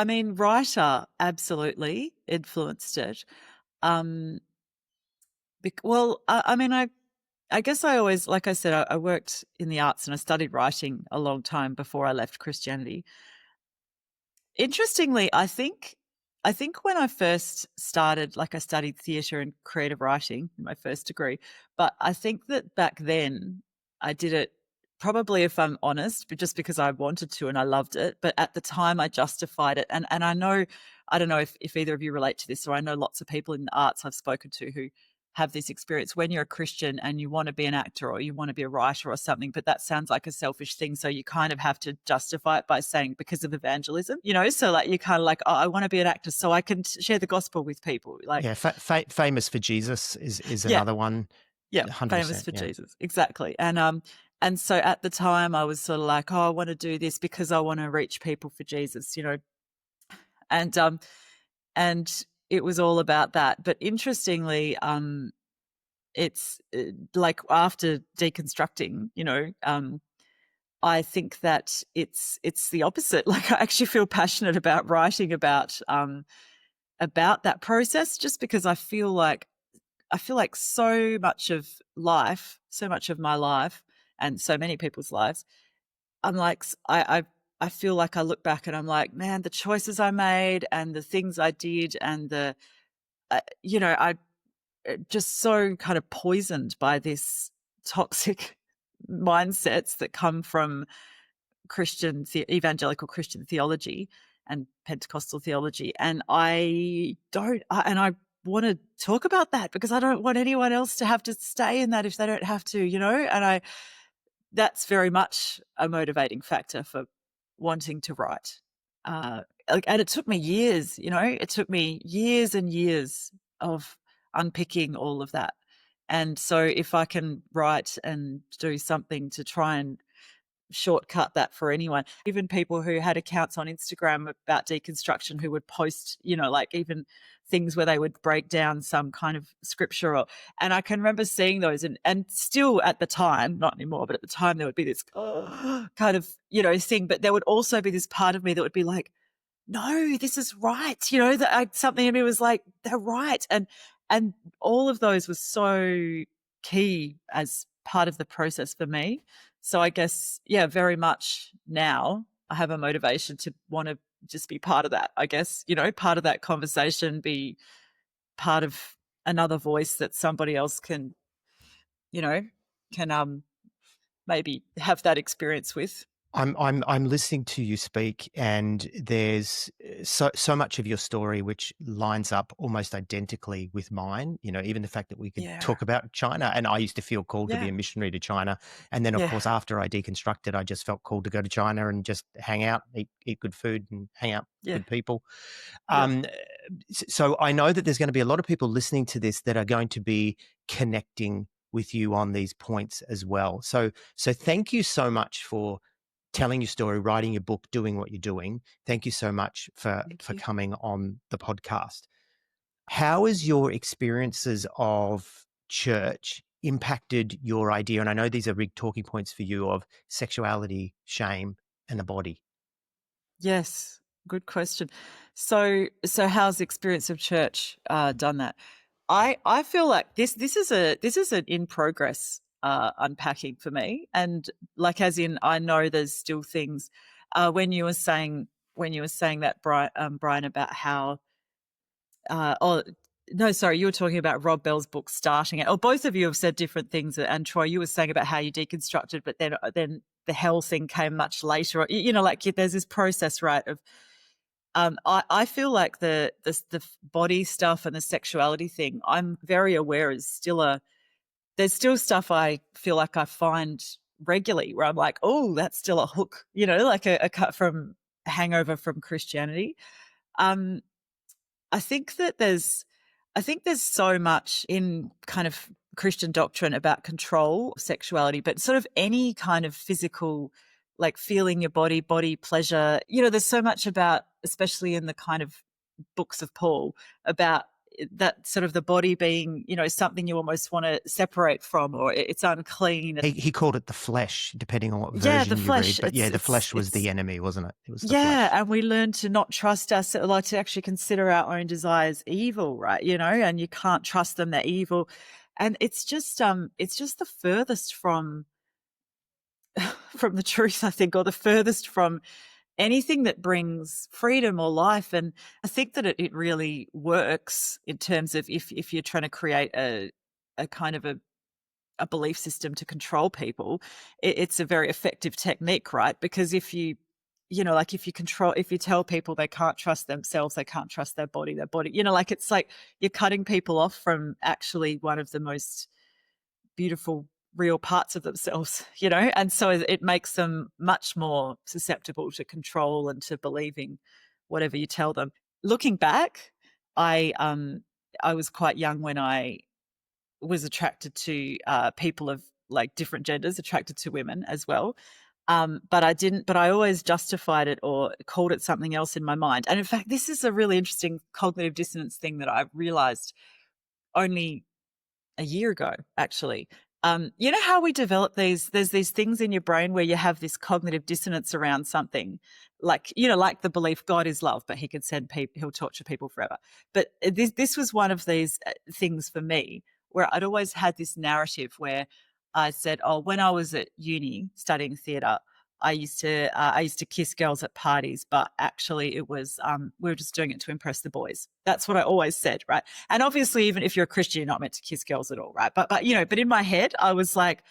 mean, writer absolutely influenced it. Um, well, I mean, I guess I always, like I said, I worked in the arts and I studied writing a long time before I left Christianity. Interestingly, I think when I first started, like I studied theatre and creative writing in my first degree, but I think that back then I did it probably, if I'm honest, but just because I wanted to and I loved it. But at the time I justified it. And I don't know if either of you relate to this, or I know lots of people in the arts I've spoken to who have this experience when you're a Christian and you want to be an actor or you want to be a writer or something, but that sounds like a selfish thing. So you kind of have to justify it by saying because of evangelism, So like you kind of like, oh, I want to be an actor so I can share the gospel with people. Like, Yeah, famous for Jesus is yeah, another one. yeah, famous 100%. for Yeah. Jesus, exactly. And so at the time I was sort of like, oh, I want to do this because I want to reach people for Jesus, and and it was all about that. But interestingly, it's like after deconstructing, I think that it's the opposite. Like I actually feel passionate about writing about that process, just because I feel like so much of my life, and so many people's lives, I'm like I feel like I look back and I'm like, man, the choices I made and the things I did and I just so kind of poisoned by this toxic mindsets that come from evangelical Christian theology and Pentecostal theology. And I want to talk about that because I don't want anyone else to have to stay in that if they don't have to, and that's very much a motivating factor for wanting to write. And it took me years, it took me years and years of unpicking all of that. And so if I can write and do something to try and shortcut that for anyone, even people who had accounts on Instagram about deconstruction who would post, like even things where they would break down some kind of scripture and I can remember seeing those and still at the time, not anymore, but at the time there would be this kind of, thing, but there would also be this part of me that would be like, no, this is right. That something in me was like, they're right. And all of those was so key as part of the process for me. So I guess, yeah, very much now I have a motivation to want to just be part of that, I guess, part of that conversation, be part of another voice that somebody else can, you know, can maybe have that experience with. I'm listening to you speak, and there's so much of your story which lines up almost identically with mine. Even the fact that we could Yeah. talk about China, and I used to feel called to be Yeah. a missionary to China, and then of Yeah. course after I deconstructed, I just felt called to go to China and just hang out, eat good food, and hang out with Yeah. good people. Yeah. Um, so I know that there's going to be a lot of people listening to this that are going to be connecting with you on these points as well. So thank you so much for telling your story, writing your book, doing what you're doing. Thank you so much for Thank you. coming on the podcast. How has your experiences of church impacted your idea? And I know these are big talking points for you of sexuality, shame, and the body. Yes, good question. So how's the experience of church done that? I feel like this is an in progress unpacking for me, and like as in I know there's still things when you were saying that Brian about how oh no, sorry, you were talking about Rob Bell's book starting it. Or both of you have said different things, and Troy, you were saying about how you deconstructed, but then the hell thing came much later. You know, like there's this process, right? Of I feel like the body stuff and the sexuality thing, I'm very aware is still there's still stuff I feel like I find regularly where I'm like, oh, that's still a hook, you know, like a cut from hangover from Christianity. Um, I think there's so much in kind of Christian doctrine about control, sexuality, but sort of any kind of physical, like feeling your body pleasure. You know, there's so much about, especially in the kind of books of Paul, about that sort of the body being, you know, something you almost want to separate from, or it's unclean. He called it the flesh, depending on what Yeah, the version you flesh. read. But the flesh was the enemy, wasn't it? It was the Yeah, flesh. and we learn to not trust ourselves, like to actually consider our own desires evil, right? You know, and you can't trust them; they're evil, and it's just the furthest from from the truth, I think, or the furthest from anything that brings freedom or life. And I think that it really works in terms of if you're trying to create a kind of a belief system to control people, it's a very effective technique, right? Because if you know, like if you tell people they can't trust themselves, they can't trust their body, you know, like it's like you're cutting people off from actually one of the most beautiful real parts of themselves, you know, and so it makes them much more susceptible to control and to believing whatever you tell them. Looking back, I was quite young when I was attracted to people of like different genders, attracted to women as well. But I always justified it or called it something else in my mind. And in fact, this is a really interesting cognitive dissonance thing that I've realized only a year ago, actually. You know how we develop there's these things in your brain where you have this cognitive dissonance around something, like, you know, like the belief God is love, but he could send people, he'll torture people forever. But this was one of these things for me where I'd always had this narrative where I said, oh, when I was at uni studying theatre, I used to kiss girls at parties, but actually it was we were just doing it to impress the boys. That's what I always said, right? And obviously, even if you're a Christian, you're not meant to kiss girls at all, right? But you know, but in my head, I was like,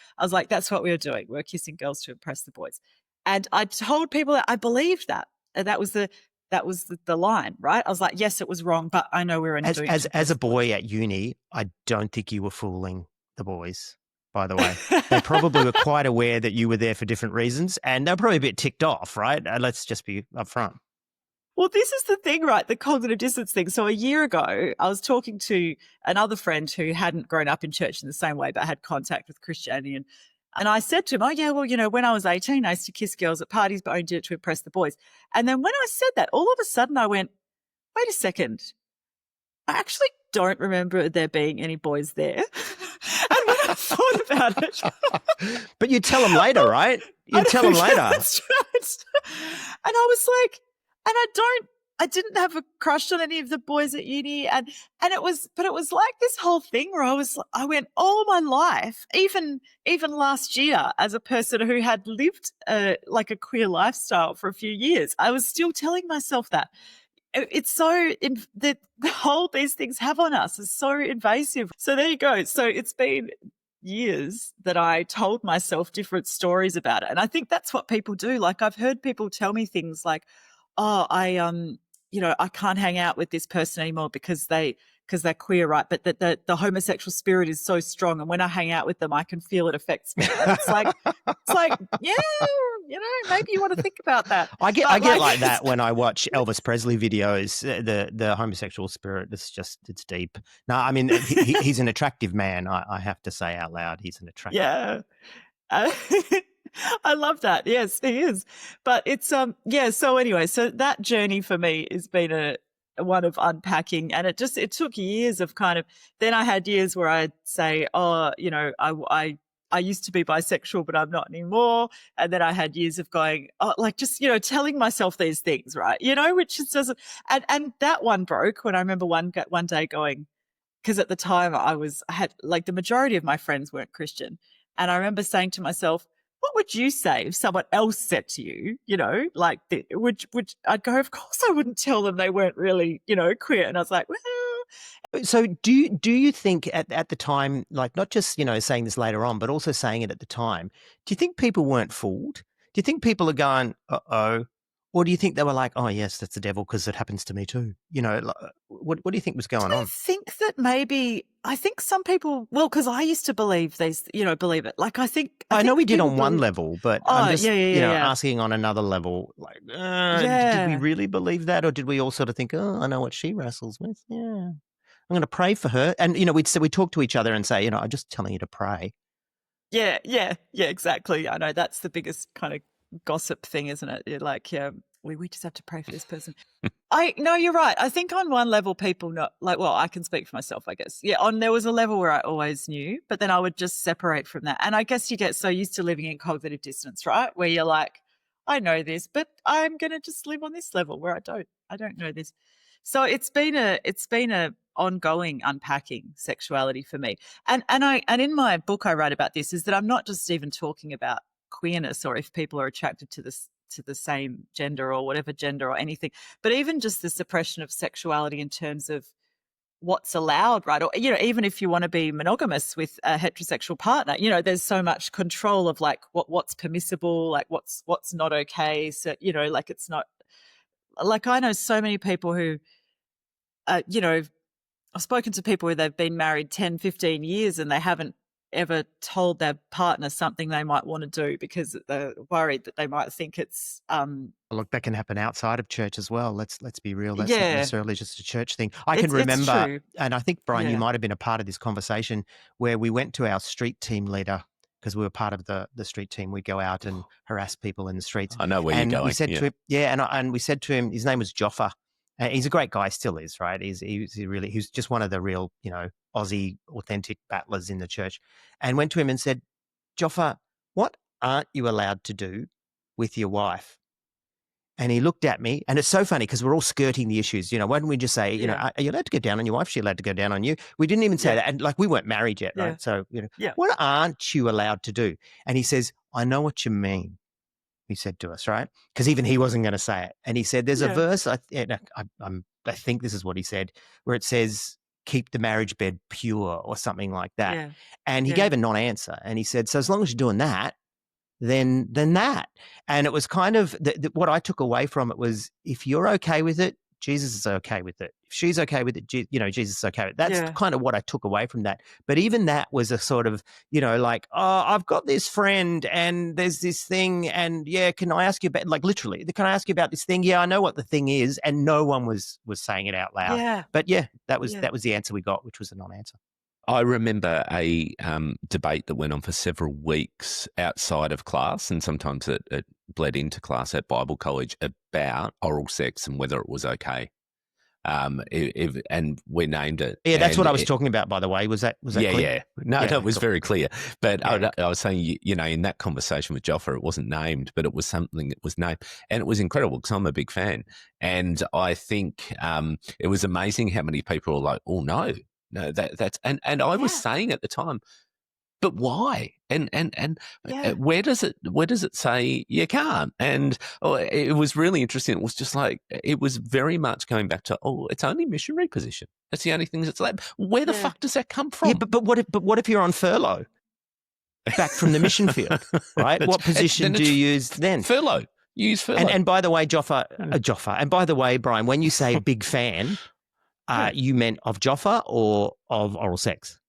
that's what we were doing. We were kissing girls to impress the boys. And I told people that I believed that. And that was the line, right? I was like, yes, it was wrong, but I know we were doing it As a boy at uni, I don't think you were fooling the boys. By the way, they probably were quite aware that you were there for different reasons, and they're probably a bit ticked off, right? Let's just be upfront. Well, this is the thing, right? The cognitive dissonance thing. So a year ago, I was talking to another friend who hadn't grown up in church in the same way, but had contact with Christianity. And I said to him, oh, yeah, well, you know, when I was 18, I used to kiss girls at parties, but I only did it to impress the boys. And then when I said that, all of a sudden I went, wait a second. I actually don't remember there being any boys there. And when I thought about it. But you tell them later, right? You tell them later. That's right. And I was like, and I didn't have a crush on any of the boys at uni. And it was like this whole thing where I went all my life, even last year, as a person who had lived like a queer lifestyle for a few years, I was still telling myself that. It's so the hold these things have on us is so invasive. So there you go. So it's been years that I told myself different stories about it. And I think that's what people do. Like I've heard people tell me things like, oh, you know, I can't hang out with this person anymore because they're queer, right? But the homosexual spirit is so strong. And when I hang out with them, I can feel it affects me. And it's like, yeah, you know, maybe you want to think about that. I get like that when I watch Elvis Presley videos. The homosexual spirit, it's deep. No, I mean, he's an attractive man. I have to say out loud, he's an attractive man. Yeah. I love that. Yes, he is. But it's yeah, so anyway, so that journey for me has been a one of unpacking, and it took years of kind of, then I had years where I'd say, oh, you know, I used to be bisexual, but I'm not anymore. And then I had years of going, oh, like just, you know, telling myself these things, right? You know, which just doesn't, and that one broke when I remember one day going, because at the time I had like the majority of my friends weren't Christian. And I remember saying to myself, what would you say if someone else said to you, like, would I'd go, of course I wouldn't tell them they weren't really, queer. And I was like, well, So do you think at the time, like not just, saying this later on, but also saying it at the time, do you think people weren't fooled? Do you think people are going, uh-oh? Or do you think they were like, oh, yes, that's the devil because it happens to me too? What do you think was going I on? think that I think some people, well, because I used to believe believe it. Like, I I know think we did people on one believe, level, but I'm oh, just, yeah. asking on another level, like, did we Yeah. really believe that? Or did we all sort of think, oh, I know what she wrestles with? Yeah. I'm going to pray for her. And, we'd talk to each other and say, I'm just telling you to pray. Yeah, exactly. I know that's the biggest kind of gossip thing, isn't it? You're like, yeah, we just have to pray for this person. No, you're right. I think on one level, people know, like, well, I can speak for myself, I guess. Yeah, there was a level where I always knew, but then I would just separate from that. And I guess you get so used to living in cognitive dissonance, right? Where you're like, I know this, but I'm going to just live on this level where I don't know this. So it's been a ongoing unpacking sexuality for me. And in my book I write about this is that I'm not just even talking about queerness or if people are attracted to the same gender or whatever gender or anything, but even just the suppression of sexuality in terms of what's allowed, right? Or, even if you want to be monogamous with a heterosexual partner, there's so much control of like what's permissible, like what's not okay. So, like it's not, like I know so many people who, I've spoken to people where they've been married 10, 15 years and they haven't ever told their partner something they might want to do because they're worried that they might think it's Look, that can happen outside of church as well. Let's be real. That's not yeah, necessarily just a church thing. I can it's remember, true. and I think, Brian, you Yeah. might have been a part of this conversation where we went to our street team leader because we were part of the street team. We'd go out and harass people in the streets. I know where and you're going. We said to him, and we said to him, his name was Joffa. He's a great guy, still is, right? He's just one of the real, Aussie authentic battlers in the church. And went to him and said, Joffa, what aren't you allowed to do with your wife? And he looked at me, and it's so funny because we're all skirting the issues. Why don't we just say, Yeah. are you allowed to go down on your wife? Is she allowed to go down on you? We didn't even say Yeah. that. And like, we weren't married yet, Yeah. right? So, Yeah. what aren't you allowed to do? And he says, I know what you mean, he said to us, right? Because even he wasn't going to say it. And he said, there's a Yeah. verse, I think this is what he said, where it says, keep the marriage bed pure or something like that. Yeah. And he gave a non-answer. And he said, so as long as you're doing that, then that. And it was kind of what I took away from it was, if you're okay with it, Jesus is okay with it. If she's okay with it, Jesus is okay with it. That's kind of what I took away from that. But even that was a sort of, like, oh, I've got this friend and there's this thing, and can I ask you about, like, literally, can I ask you about this thing? Yeah, I know what the thing is, and no one was saying it out loud. Yeah. But that was the answer we got, which was a non-answer. I remember a debate that went on for several weeks outside of class, and sometimes it bled into class at Bible college, about oral sex and whether it was okay. And we named it. Yeah, that's what I was talking about, by the way. Was that clear? Yeah. No, it was cool. very clear. But I was saying, in that conversation with Joffa, it wasn't named, but it was something that was named. And it was incredible because I'm a big fan. And I think it was amazing how many people were like, oh, no, that's – and I was saying at the time, but why? And where does it say you can't? And it was really interesting. It was just like, it was very much going back to, it's only missionary position. That's the only thing that's allowed. Where the fuck does that come from? Yeah, but what if you're on furlough back from the mission field, right? What position do you use then? Furlough. You use furlough. And by the way, Joffa, and by the way, Brian, when you say big fan, you meant of Joffa or of oral sex?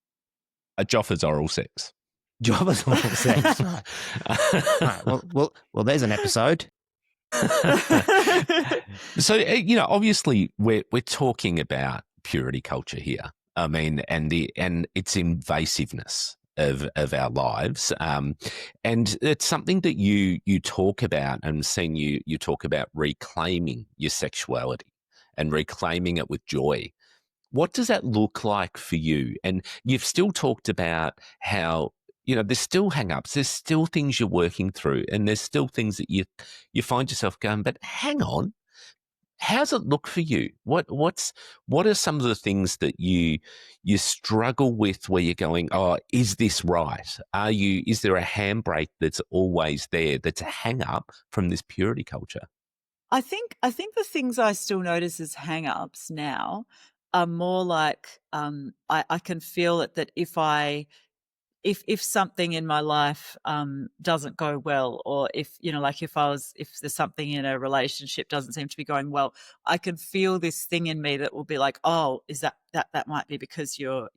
Joffa's oral sex. Joffa's oral sex. Right. Well, there's an episode. So, obviously we're talking about purity culture here. I mean, and its invasiveness of our lives. And it's something that you talk about, and seeing you talk about reclaiming your sexuality and reclaiming it with joy. What does that look like for you? And you've still talked about how, there's still hang-ups, there's still things you're working through, and there's still things that you find yourself going, but hang on, How's it look for you? What are some of the things that you struggle with where you're going, oh, is this right? Is there a handbrake that's always there that's a hang up from this purity culture? I think the things I still notice as hang-ups now are more like, I can feel it that if something in my life doesn't go well, or if, like if there's something in a relationship doesn't seem to be going well, I can feel this thing in me that will be like, oh, is that might be because you're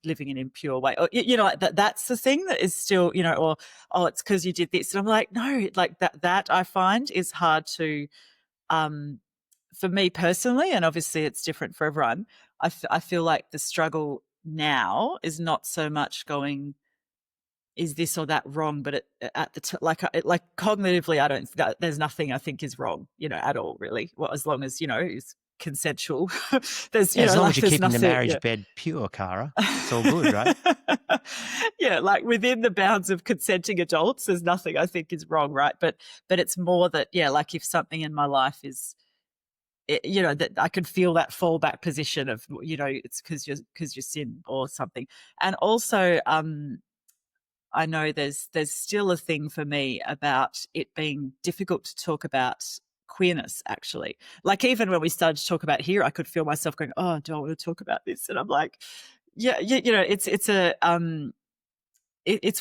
living in an impure way, or like that's the thing that is still, or oh, it's because you did this, and I'm like, no, like that I find is hard to, um for me personally, and obviously it's different for everyone. I feel like the struggle now is not so much going, is this or that wrong, but like cognitively, I don't. There's nothing I think is wrong, at all, really. Well, as long as it's consensual. There's, Yeah, as long as like you're there's keeping the nothing. marriage Yeah. bed pure, Cara, it's all good, right? Yeah, like within the bounds of consenting adults, there's nothing I think is wrong, right? But it's more that, yeah, like if something in my life is, that I could feel that fallback position of, it's because you sin or something. And also, I know there's still a thing for me about it being difficult to talk about queerness, actually. Like even when we started to talk about here, I could feel myself going, oh, do I want to talk about this? And I'm like, yeah, it's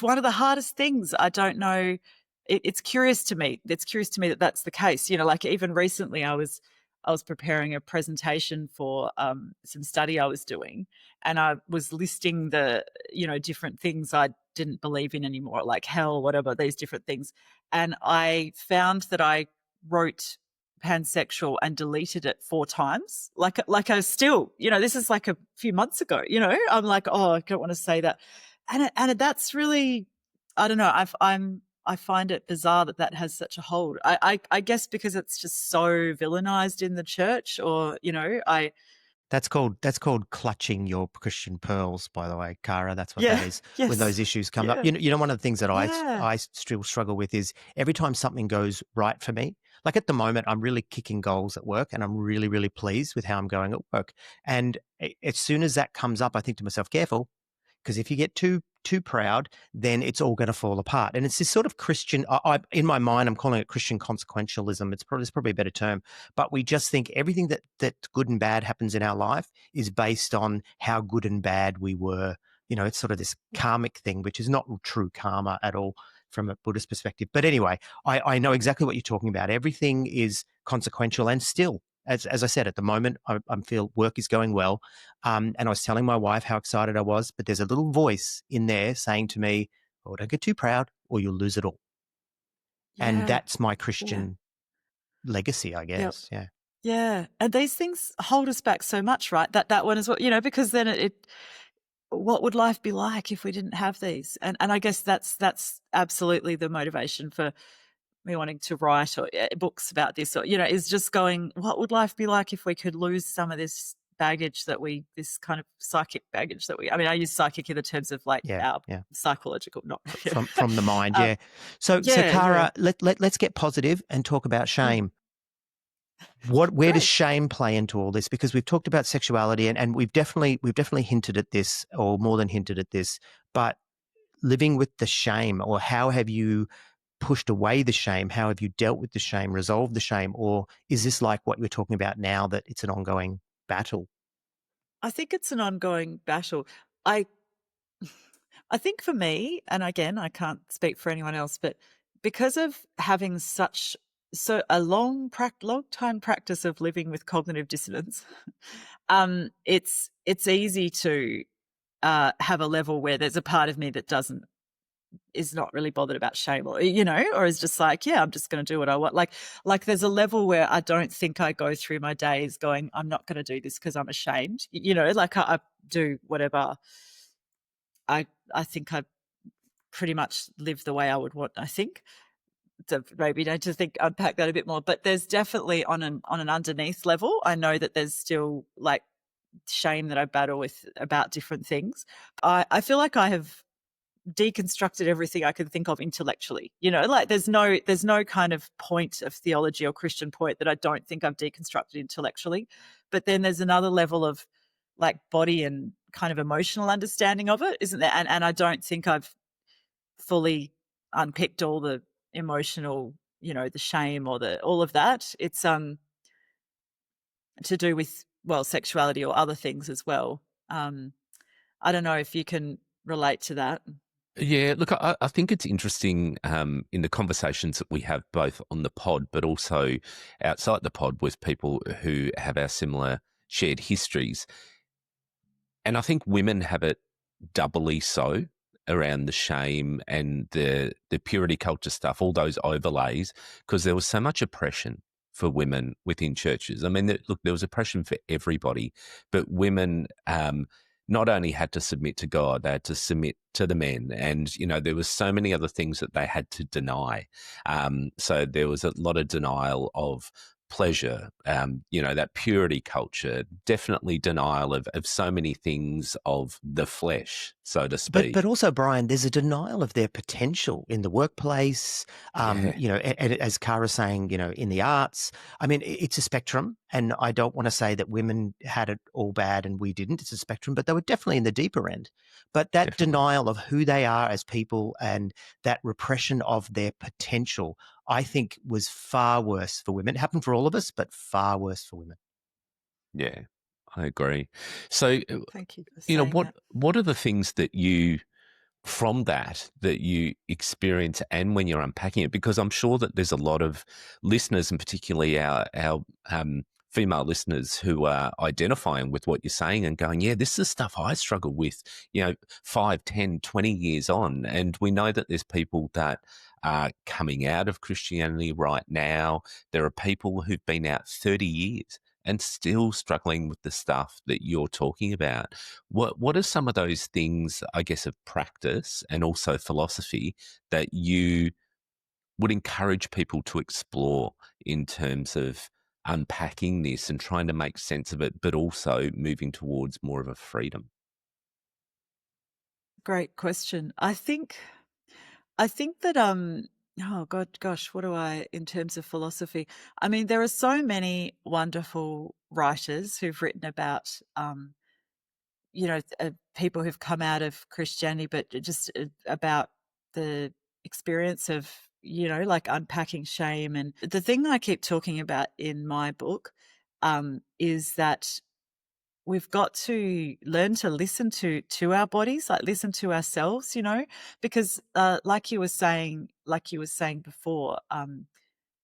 one of the hardest things. I don't know. It's curious to me. It's curious to me that that's the case. Like even recently, I was preparing a presentation for some study I was doing, and I was listing the different things I didn't believe in anymore, like hell, whatever, these different things. And I found that I wrote pansexual and deleted it 4 times. Like I still, this is like a few months ago. I'm like, oh, I don't want to say that, and that's really, I don't know. I find it bizarre that has such a hold. I guess because it's just so villainized in the church, or I That's called clutching your Christian pearls, by the way, Cara. That's what that yeah is when those yes issues come up. yeah One of the things that yeah I still struggle with is every time something goes right for me. Like at the moment, I'm really kicking goals at work, and I'm really, really pleased with how I'm going at work. And as soon as that comes up, I think to myself, careful, because if you get too proud, then it's all going to fall apart. And it's this sort of Christian. In my mind, I'm calling it Christian consequentialism. It's probably a better term, but we just think everything that good and bad happens in our life is based on how good and bad we were. It's sort of this karmic thing, which is not true karma at all from a Buddhist perspective. But anyway, I know exactly what you're talking about. Everything is consequential, and still, as I said, at the moment, I feel work is going well. And I was telling my wife how excited I was, but there's a little voice in there saying to me, oh, don't get too proud or you'll lose it all. And yeah that's my yeah Christian legacy, I yep guess. Yeah. yeah. And these things hold us back so much, right? That one is what, because then it what would life be like if we didn't have these? And I guess that's absolutely the motivation for me wanting to write or books about this, or is just going, what would life be like if we could lose some of this baggage this kind of psychic baggage that I mean, I use psychic in the terms of like Yeah. our Yeah. psychological, not From the mind. um, Yeah. So yeah yeah Cara, let's get positive and talk about mm, shame. Where does great. shame play into all this? Because we've talked about sexuality, and we've definitely hinted at this, or more than hinted at this, but living with the shame, or how have you pushed away the shame? How have you dealt with the shame, resolved the shame? Or is this like what we're talking about now, that it's an ongoing battle? I think it's an ongoing battle. I I think for me, and again, I can't speak for anyone else, but because of having a long time practice of living with cognitive dissonance, it's easy to have a level where there's a part of me that is not really bothered about shame, or or is just like, yeah, I'm just going to do what I want. Like there's a level where I don't think I go through my days going, I'm not going to do this because I'm ashamed. Like I do whatever. I think I pretty much live the way I would want, I think. So maybe to think, unpack that a bit more. But there's definitely on an underneath level, I know that there's still like shame that I battle with about different things. I feel like I have deconstructed everything I can think of intellectually. You know, like there's no kind of point of theology or Christian point that I don't think I've deconstructed intellectually. But then there's another level of like body and kind of emotional understanding of it, isn't there? And I don't think I've fully unpicked all the emotional, you know, the shame or the all of that. It's to do with, well, sexuality or other things as well. I don't know if you can relate to that. Yeah, look, I think it's interesting in the conversations that we have both on the pod, but also outside the pod with people who have our similar shared histories. And I think women have it doubly so around the shame and the purity culture stuff, all those overlays, because there was so much oppression for women within churches. I mean, look, there was oppression for everybody, but women not only had to submit to God, they had to submit to the men. And, you know, there was so many other things that they had to deny. So there was a lot of denial of pleasure, you know, that purity culture, definitely denial of so many things of the flesh, so to speak. But also, Brian, there's a denial of their potential in the workplace. Yeah, You know, and as Cara's saying, you know, in the arts. I mean, it's a spectrum, and I don't want to say that women had it all bad and we didn't. It's a spectrum, but they were definitely in the deeper end. But that definitely. denial of who they are as people and that repression of their potential, I think, was far worse for women. It happened for all of us, but far worse for women. Yeah, I agree. So, Thank you for you know, saying that. what are the things that you from that you experience and when you're unpacking it? Because I'm sure that there's a lot of listeners, and particularly our female listeners, who are identifying with what you're saying and going, yeah, this is stuff I struggle with, you know, 5, 10, 20 years on. And we know that there's people that are coming out of Christianity right now. There are people who've been out 30 years and still struggling with the stuff that you're talking about. What are some of those things, I guess, of practice and also philosophy that you would encourage people to explore in terms of unpacking this and trying to make sense of it, but also moving towards more of a freedom? Great question. I think that oh god gosh, what do I in terms of philosophy? I mean, there are so many wonderful writers who've written about you know, people who've come out of Christianity, but just about the experience of, you know, like unpacking shame. And the thing that I keep talking about in my book is that we've got to learn to listen to our bodies, like listen to ourselves, you know, because like you were saying before,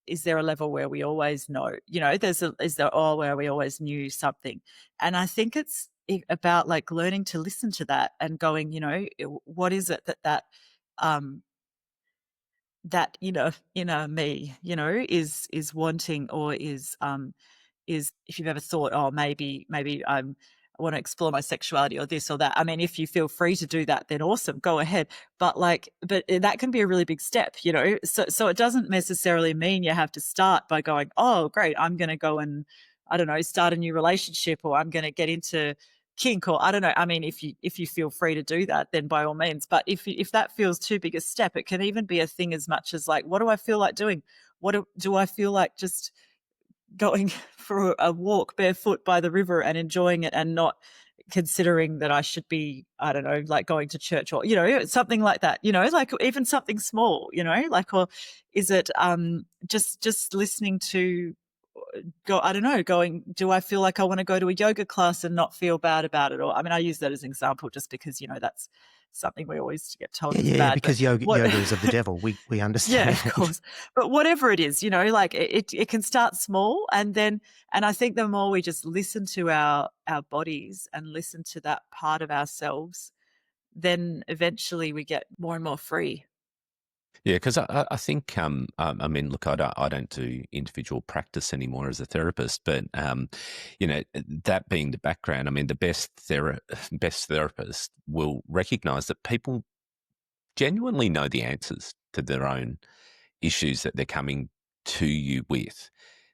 is there a level where we always know, you know, is there all where we always knew something? And I think it's about like learning to listen to that and going, you know, what is it um that inner me, you know, is wanting, or is, if you've ever thought, oh, maybe I want to explore my sexuality or this or that. I mean, if you feel free to do that, then awesome, go ahead. But that can be a really big step, you know. So it doesn't necessarily mean you have to start by going, oh, great, I'm going to go and, I don't know, start a new relationship, or I'm going to get into kink, or I don't know. I mean, if you feel free to do that, then by all means. But if that feels too big a step, it can even be a thing as much as like, what do I feel like doing? Do I feel like just going for a walk barefoot by the river and enjoying it, and not considering that I should be, I don't know, like going to church, or, you know, something like that, you know, like even something small, you know, like, or is it just listening to go, I don't know, going, do I feel like I want to go to a yoga class and not feel bad about it? Or, I mean, I use that as an example just because, you know, that's something we always get told Yeah, is yeah, bad. But because yoga, what yoga is of the devil. We yeah, of understand. course. But whatever it is, you know, like it can start small, and then, and I think the more we just listen to our bodies and listen to that part of ourselves, then eventually we get more and more free. Yeah, because I think I mean, look, I don't do individual practice anymore as a therapist, but you know, that being the background, I mean, the best therapist will recognise that people genuinely know the answers to their own issues that they're coming to you with.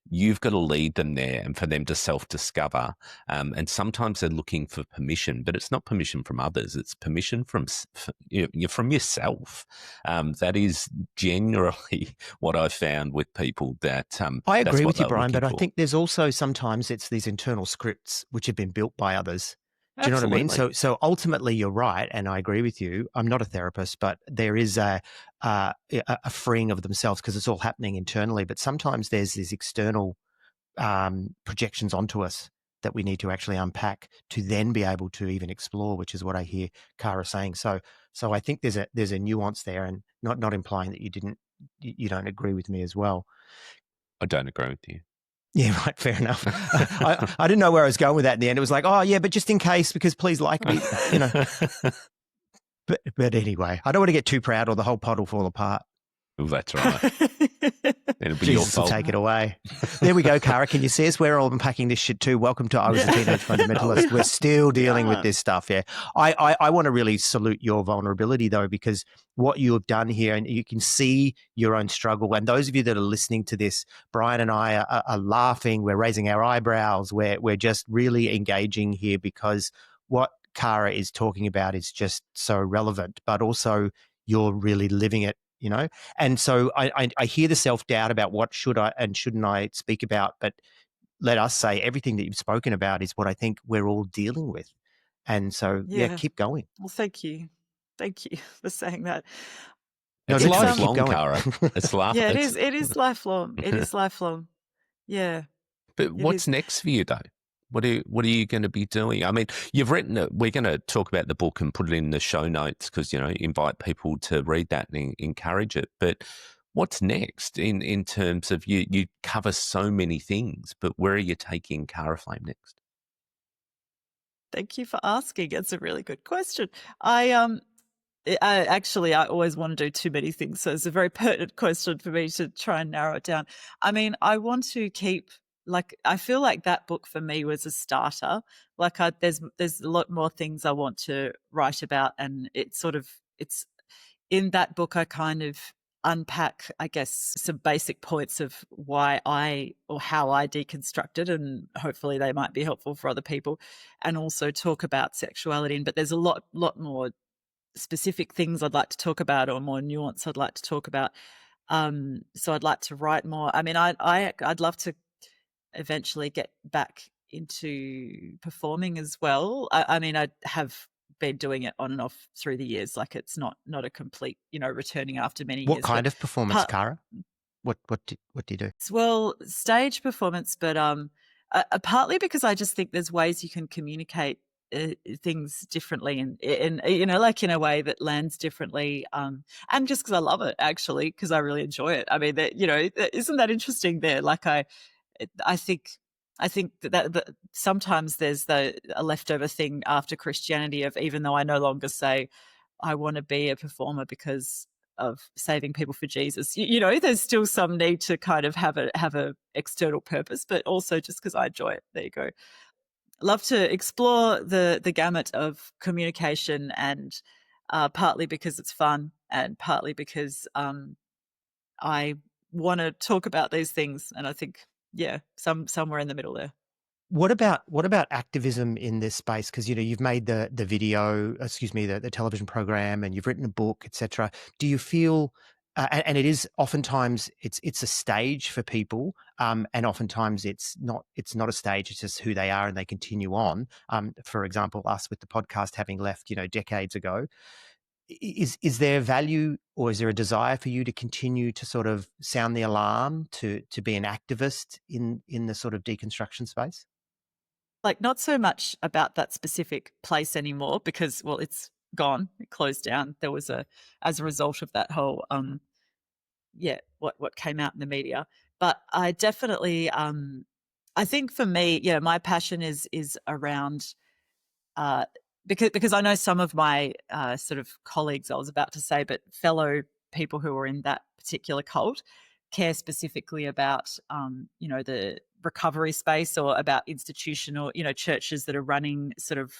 you've got to lead them there and for them to self-discover. And sometimes they're looking for permission, but it's not permission from others. It's permission from from yourself. That is generally what I've found with people that I that's agree what with you, they're Brian, looking but I for. think there's also sometimes it's these internal scripts which have been built by others. Do you know what I mean? Absolutely. So ultimately, you're right, and I agree with you. I'm not a therapist, but there is a freeing of themselves because it's all happening internally. But sometimes there's these external projections onto us that we need to actually unpack to then be able to even explore, which is what I hear Cara saying. So I think there's a nuance there, and not implying that you don't agree with me as well. I don't agree with you. Yeah, right. Fair enough. I didn't know where I was going with that in the end. It was like, oh yeah, but just in case, because please like me, you know. But anyway, I don't want to get too proud, or the whole pod will fall apart. Well, that's right. It'll be your Jesus will fault. take it away. There we go, Cara. Can you see us? We're all unpacking this shit too. Welcome to I Was a Teenage Fundamentalist. We're still dealing with this stuff. Yeah, I want to really salute your vulnerability though, because what you have done here, and you can see your own struggle. And those of you that are listening to this, Brian and I are laughing. We're raising our eyebrows. We're just really engaging here because what Cara is talking about is just so relevant, but also you're really living it. You know, and so I hear the self-doubt about what should I and shouldn't I speak about, but let us say everything that you've spoken about is what I think we're all dealing with. And so, yeah, keep going. Well, thank you. Thank you for saying that. No, It's literally keep lifelong, going. Cara. It's Yeah, it is. It is lifelong. It is lifelong. Yeah. But It what's is. next for you, though? What are you going to be doing? I mean, you've written it. We're going to talk about the book and put it in the show notes because, invite people to read that and encourage it. But what's next in terms of you cover so many things, but where are you taking Cara Flame next? Thank you for asking. It's a really good question. I always want to do too many things, so it's a very pertinent question for me to try and narrow it down. I mean, I want to keep I feel like that book for me was a starter. There's a lot more things I want to write about, and it's in that book I kind of unpack, I guess, some basic points of why or how I deconstructed, and hopefully they might be helpful for other people, and also talk about sexuality. But there's a lot more specific things I'd like to talk about, or more nuance I'd like to talk about. So I'd like to write more. I mean, I'd love to eventually get back into performing as well. I mean, I have been doing it on and off through the years. Like it's not a complete, returning after many What years. kind of performance, Cara? What do you do? Well, stage performance, but partly because I just think there's ways you can communicate things differently, and like in a way that lands differently, and just because I love it, actually, because I really enjoy it. I mean, isn't that interesting there? Like I think that sometimes there's a leftover thing after Christianity of, even though I no longer say I want to be a performer because of saving people for Jesus, there's still some need to kind of have a external purpose, but also just because I enjoy it. There you go. Love to explore the gamut of communication, and partly because it's fun, and partly because I want to talk about these things, and I think somewhere in the middle there. What about activism in this space? Because you've made the video, the television program, and you've written a book, etc. Do you feel, and it is oftentimes it's a stage for people, and oftentimes it's not a stage. It's just who they are, and they continue on. For example, us with the podcast having left, decades ago. Is there value, or is there a desire for you to continue to sort of sound the alarm, to be an activist in the sort of deconstruction space? Like, not so much about that specific place anymore because, well, it's gone. It closed down. There was as a result of that whole, what came out in the media. But I definitely, I think for me, my passion is around, uh, because I know some of my sort of colleagues, I was about to say, but fellow people who are in that particular cult care specifically about, the recovery space, or about institutional, churches that are running sort of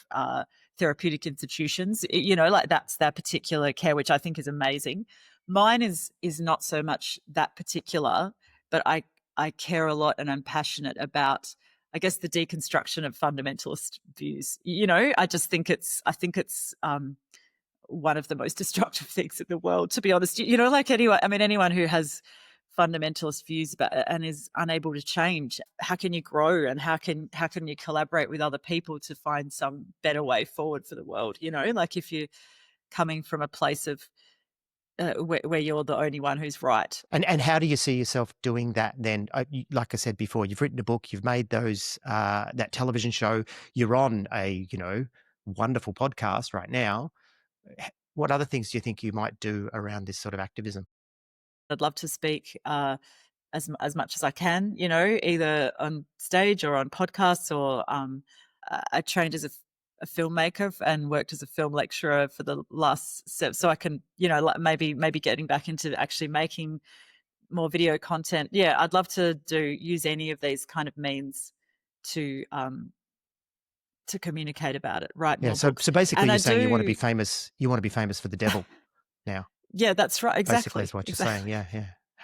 therapeutic institutions, like that's their particular care, which I think is amazing. Mine is not so much that particular, but I care a lot and I'm passionate about, I guess, the deconstruction of fundamentalist views. You know, I think it's one of the most destructive things in the world, to be honest. You know, like anyone who has fundamentalist views about and is unable to change, how can you grow, and how can you collaborate with other people to find some better way forward for the world? You know, like if you're coming from a place of where you're the only one who's right. And how do you see yourself doing that then? Like I said before, you've written a book, you've made those that television show, you're on a wonderful podcast right now. What other things do you think you might do around this sort of activism? I'd love to speak as much as I can, you know, either on stage or on podcasts, or I trained as a filmmaker and worked as a film lecturer for the last so I can, you know, like maybe getting back into actually making more video content. Yeah, I'd love to use any of these kind of means to communicate about it, write more so books. basically And you're I saying you want to be do, famous for the devil now. yeah, that's right, Basically exactly. is what you're saying. Yeah.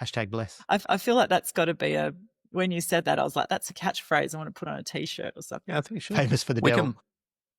Hashtag bless. I feel like that's got to be when you said that, I was like, that's a catchphrase I want to put on a T-shirt or something. Yeah, I think you should. Famous for the devil.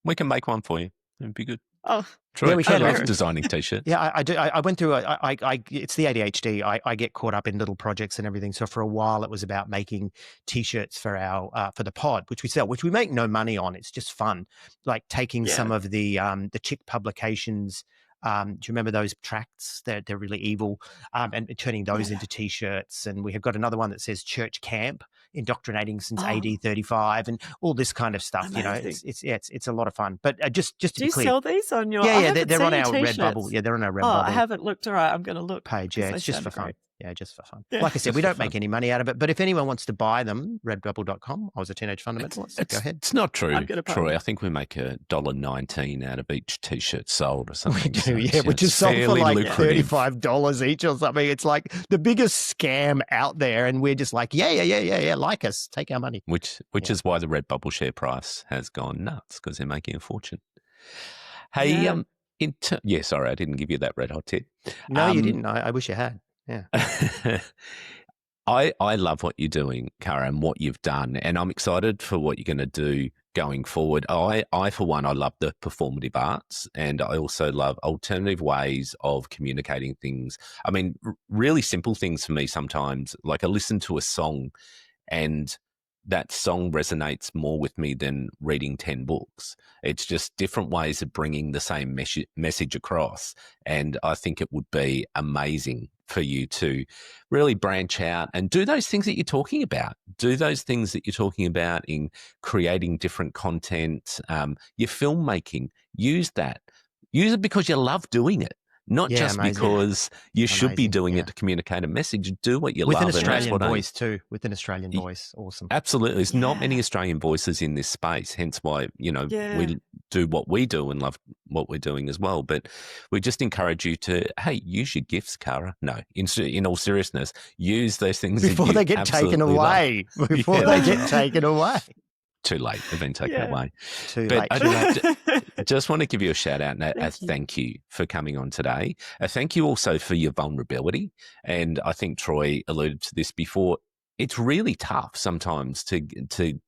We can make one for you. It'd be good. Oh, Troy, yeah, we I can. love designing T-shirts. Yeah, I do. I went through. It's the ADHD. I get caught up in little projects and everything. So for a while, it was about making T-shirts for our for the pod, which we sell, which we make no money on. It's just fun, like taking some of the chick publications. Do you remember those tracts? They're really evil, and turning those into T-shirts. And we have got another one that says Church Camp, indoctrinating since AD 35, and all this kind of stuff. Amazing. You know, it's a lot of fun. But just to do be you clear, sell these on your? yeah, they're on our T-shirts. Redbubble. Yeah, they're on our Redbubble. I haven't looked. All right, I'm going to look page. Yeah, because it's they just for sound fun. great. Yeah, just for fun. Yeah. Like I said, Just we for don't fun. make any money out of it. But if anyone wants to buy them, redbubble.com. I was a teenage fundamentalist. Go ahead. It's not true, I'm gonna buy Troy. them. I think we make $1.19 out of each T-shirt sold or something. We do, So yeah, which is sold for fairly like lucrative. $35 each or something. It's like the biggest scam out there, and we're just like, yeah, like us, take our money. Which is why the Redbubble share price has gone nuts, because they're making a fortune. Hey, Yeah. sorry, I didn't give you that red hot tip. No, you didn't. I wish you had. Yeah. I love what you're doing, Cara, and what you've done, and I'm excited for what you're going to do going forward. I for one, I love the performative arts, and I also love alternative ways of communicating things. I mean, really simple things for me sometimes. Like I listen to a song, and that song resonates more with me than reading 10 books. It's just different ways of bringing the same message across. And I think it would be amazing for you to really branch out and do those things that you're talking about. Do those things that you're talking about in creating different content, your filmmaking. Use that. Use it because you love doing it. Not just amazing. Because you should be doing yeah. it to communicate a message. Do what you With love. an Australian and voice too. With an Australian voice. Awesome. Absolutely. There's not many Australian voices in this space, hence why, we do what we do and love what we're doing as well. But we just encourage you to, hey, use your gifts, Cara. No, in all seriousness, use those things before they get taken away. Before they get taken away. Too late. They've been taken away. Too late. I just want to give you a shout out and a thank you for coming on today. A thank you also for your vulnerability. And I think Troy alluded to this before. It's really tough sometimes to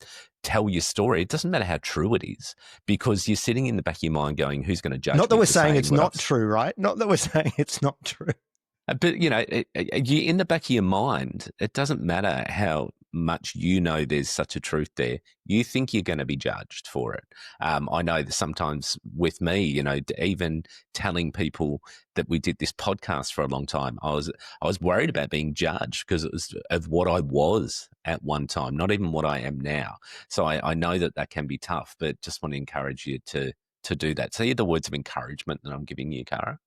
tell your story. It doesn't matter how true it is, because you're sitting in the back of your mind going, who's going to judge me? Not that we're saying it's not true, right? Not that we're saying it's not true. But, you in the back of your mind, it doesn't matter how much there's such a truth there. You think you're going to be judged for it. I know that sometimes with me, even telling people that we did this podcast for a long time, I was worried about being judged because it was of what I was at one time, not even what I am now. So I know that can be tough, but just want to encourage you to do that. So you're the words of encouragement that I'm giving you, Cara.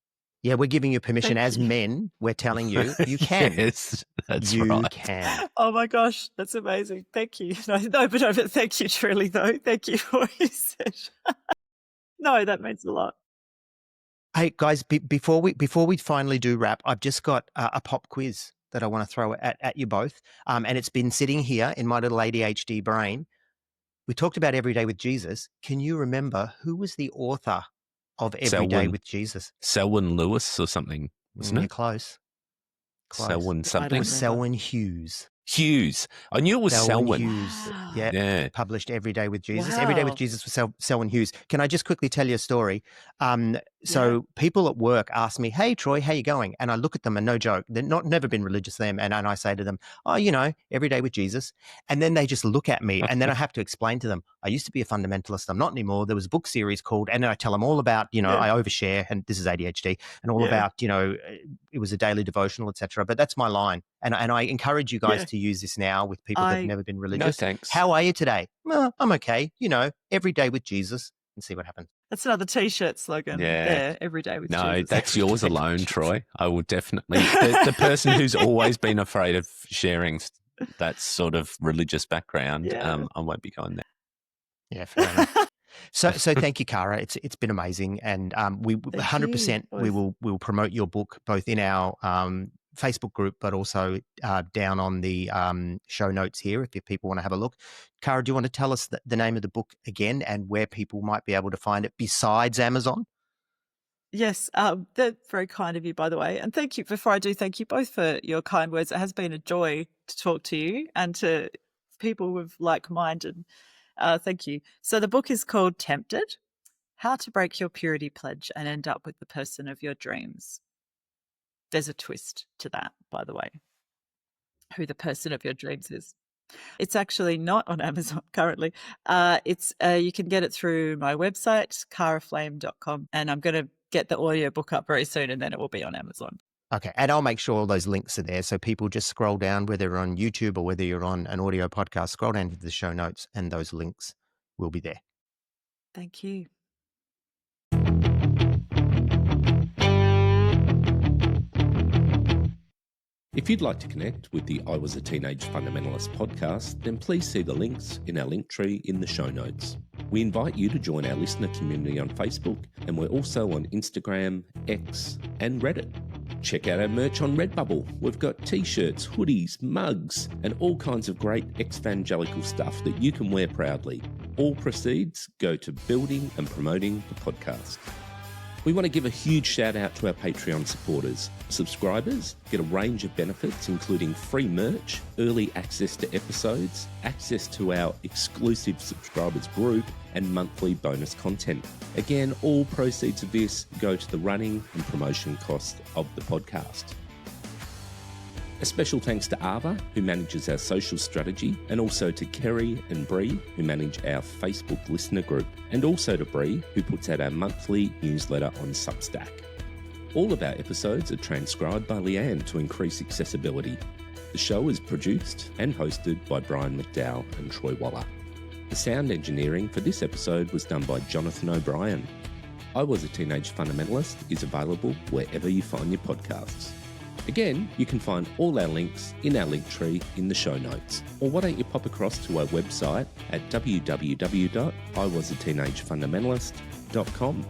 Yeah, we're giving you permission as men. We're telling you, you can. Yes, that's you right. can. Oh my gosh, that's amazing. Thank you. But thank you, truly, though. Thank you for what you said. No, that means a lot. Hey, guys, before we finally do wrap, I've just got a pop quiz that I want to throw at you both. And it's been sitting here in my little ADHD brain. We talked about Every Day with Jesus. Can you remember who was the author of Every Day with Jesus? Selwyn Lewis or something, wasn't it? Close. Selwyn something. It was Selwyn Hughes. Hughes. I knew it was Selwyn. Hughes. Yeah. Yeah. Published Every Day with Jesus. Wow. Every Day with Jesus with Selwyn Hughes. Can I just quickly tell you a story? So people at work ask me, "Hey, Troy, how you going?" And I look at them, and no joke, they're never been religious them, and I say to them, "Oh, Every Day with Jesus." And then they just look at me, and then I have to explain to them, I used to be a fundamentalist. I'm not anymore. There was a book series called, and then I tell them all about, I overshare, and this is ADHD, and all about, it was a daily devotional, etc. But that's my line. And I encourage you guys to use this now with people that have never been religious. No, thanks. How are you today? Well, I'm okay. Every day with Jesus, and see what happens. That's another T-shirt slogan. Yeah. There, Every Day with Jesus. No, that's yours alone, Troy. I will definitely. The person who's always been afraid of sharing that sort of religious background, I won't be going there. Yeah, fair enough. So thank you, Cara. It's been amazing, and we 100% we will promote your book both in our Facebook group, but also down on the show notes here if people want to have a look. Cara, do you want to tell us the name of the book again and where people might be able to find it besides Amazon? Yes, they're very kind of you, by the way. And thank you. Before I do, thank you both for your kind words. It has been a joy to talk to you and to people with like-minded. Thank you. So the book is called Tempted: How to Break Your Purity Pledge and End Up with the Person of Your Dreams. There's a twist to that, by the way, who the person of your dreams is. It's actually not on Amazon currently. It's you can get it through my website, caraflame.com, and I'm going to get the audiobook up very soon, and then it will be on Amazon. Okay, and I'll make sure all those links are there, so people just scroll down, whether you're on YouTube or whether you're on an audio podcast, scroll down to the show notes, and those links will be there. Thank you. If you'd like to connect with the I Was a Teenage Fundamentalist podcast, then please see the links in our link tree in the show notes. We invite you to join our listener community on Facebook, and we're also on Instagram, X, and Reddit. Check out our merch on Redbubble. We've got t-shirts, hoodies, mugs, and all kinds of great evangelical stuff that you can wear proudly. All proceeds go to building and promoting the podcast. We want to give a huge shout out to our Patreon supporters. Subscribers get a range of benefits, including free merch, early access to episodes, access to our exclusive subscribers group, and monthly bonus content. Again, all proceeds of this go to the running and promotion cost of the podcast. A special thanks to Ava, who manages our social strategy, and also to Kerry and Bree, who manage our Facebook listener group, and also to Bree, who puts out our monthly newsletter on Substack. All of our episodes are transcribed by Leanne to increase accessibility. The show is produced and hosted by Brian McDowell and Troy Waller. The sound engineering for this episode was done by Jonathan O'Brien. I Was a Teenage Fundamentalist is available wherever you find your podcasts. Again, you can find all our links in our link tree in the show notes. Or why don't you pop across to our website at www.iwasateenagefundamentalist.com.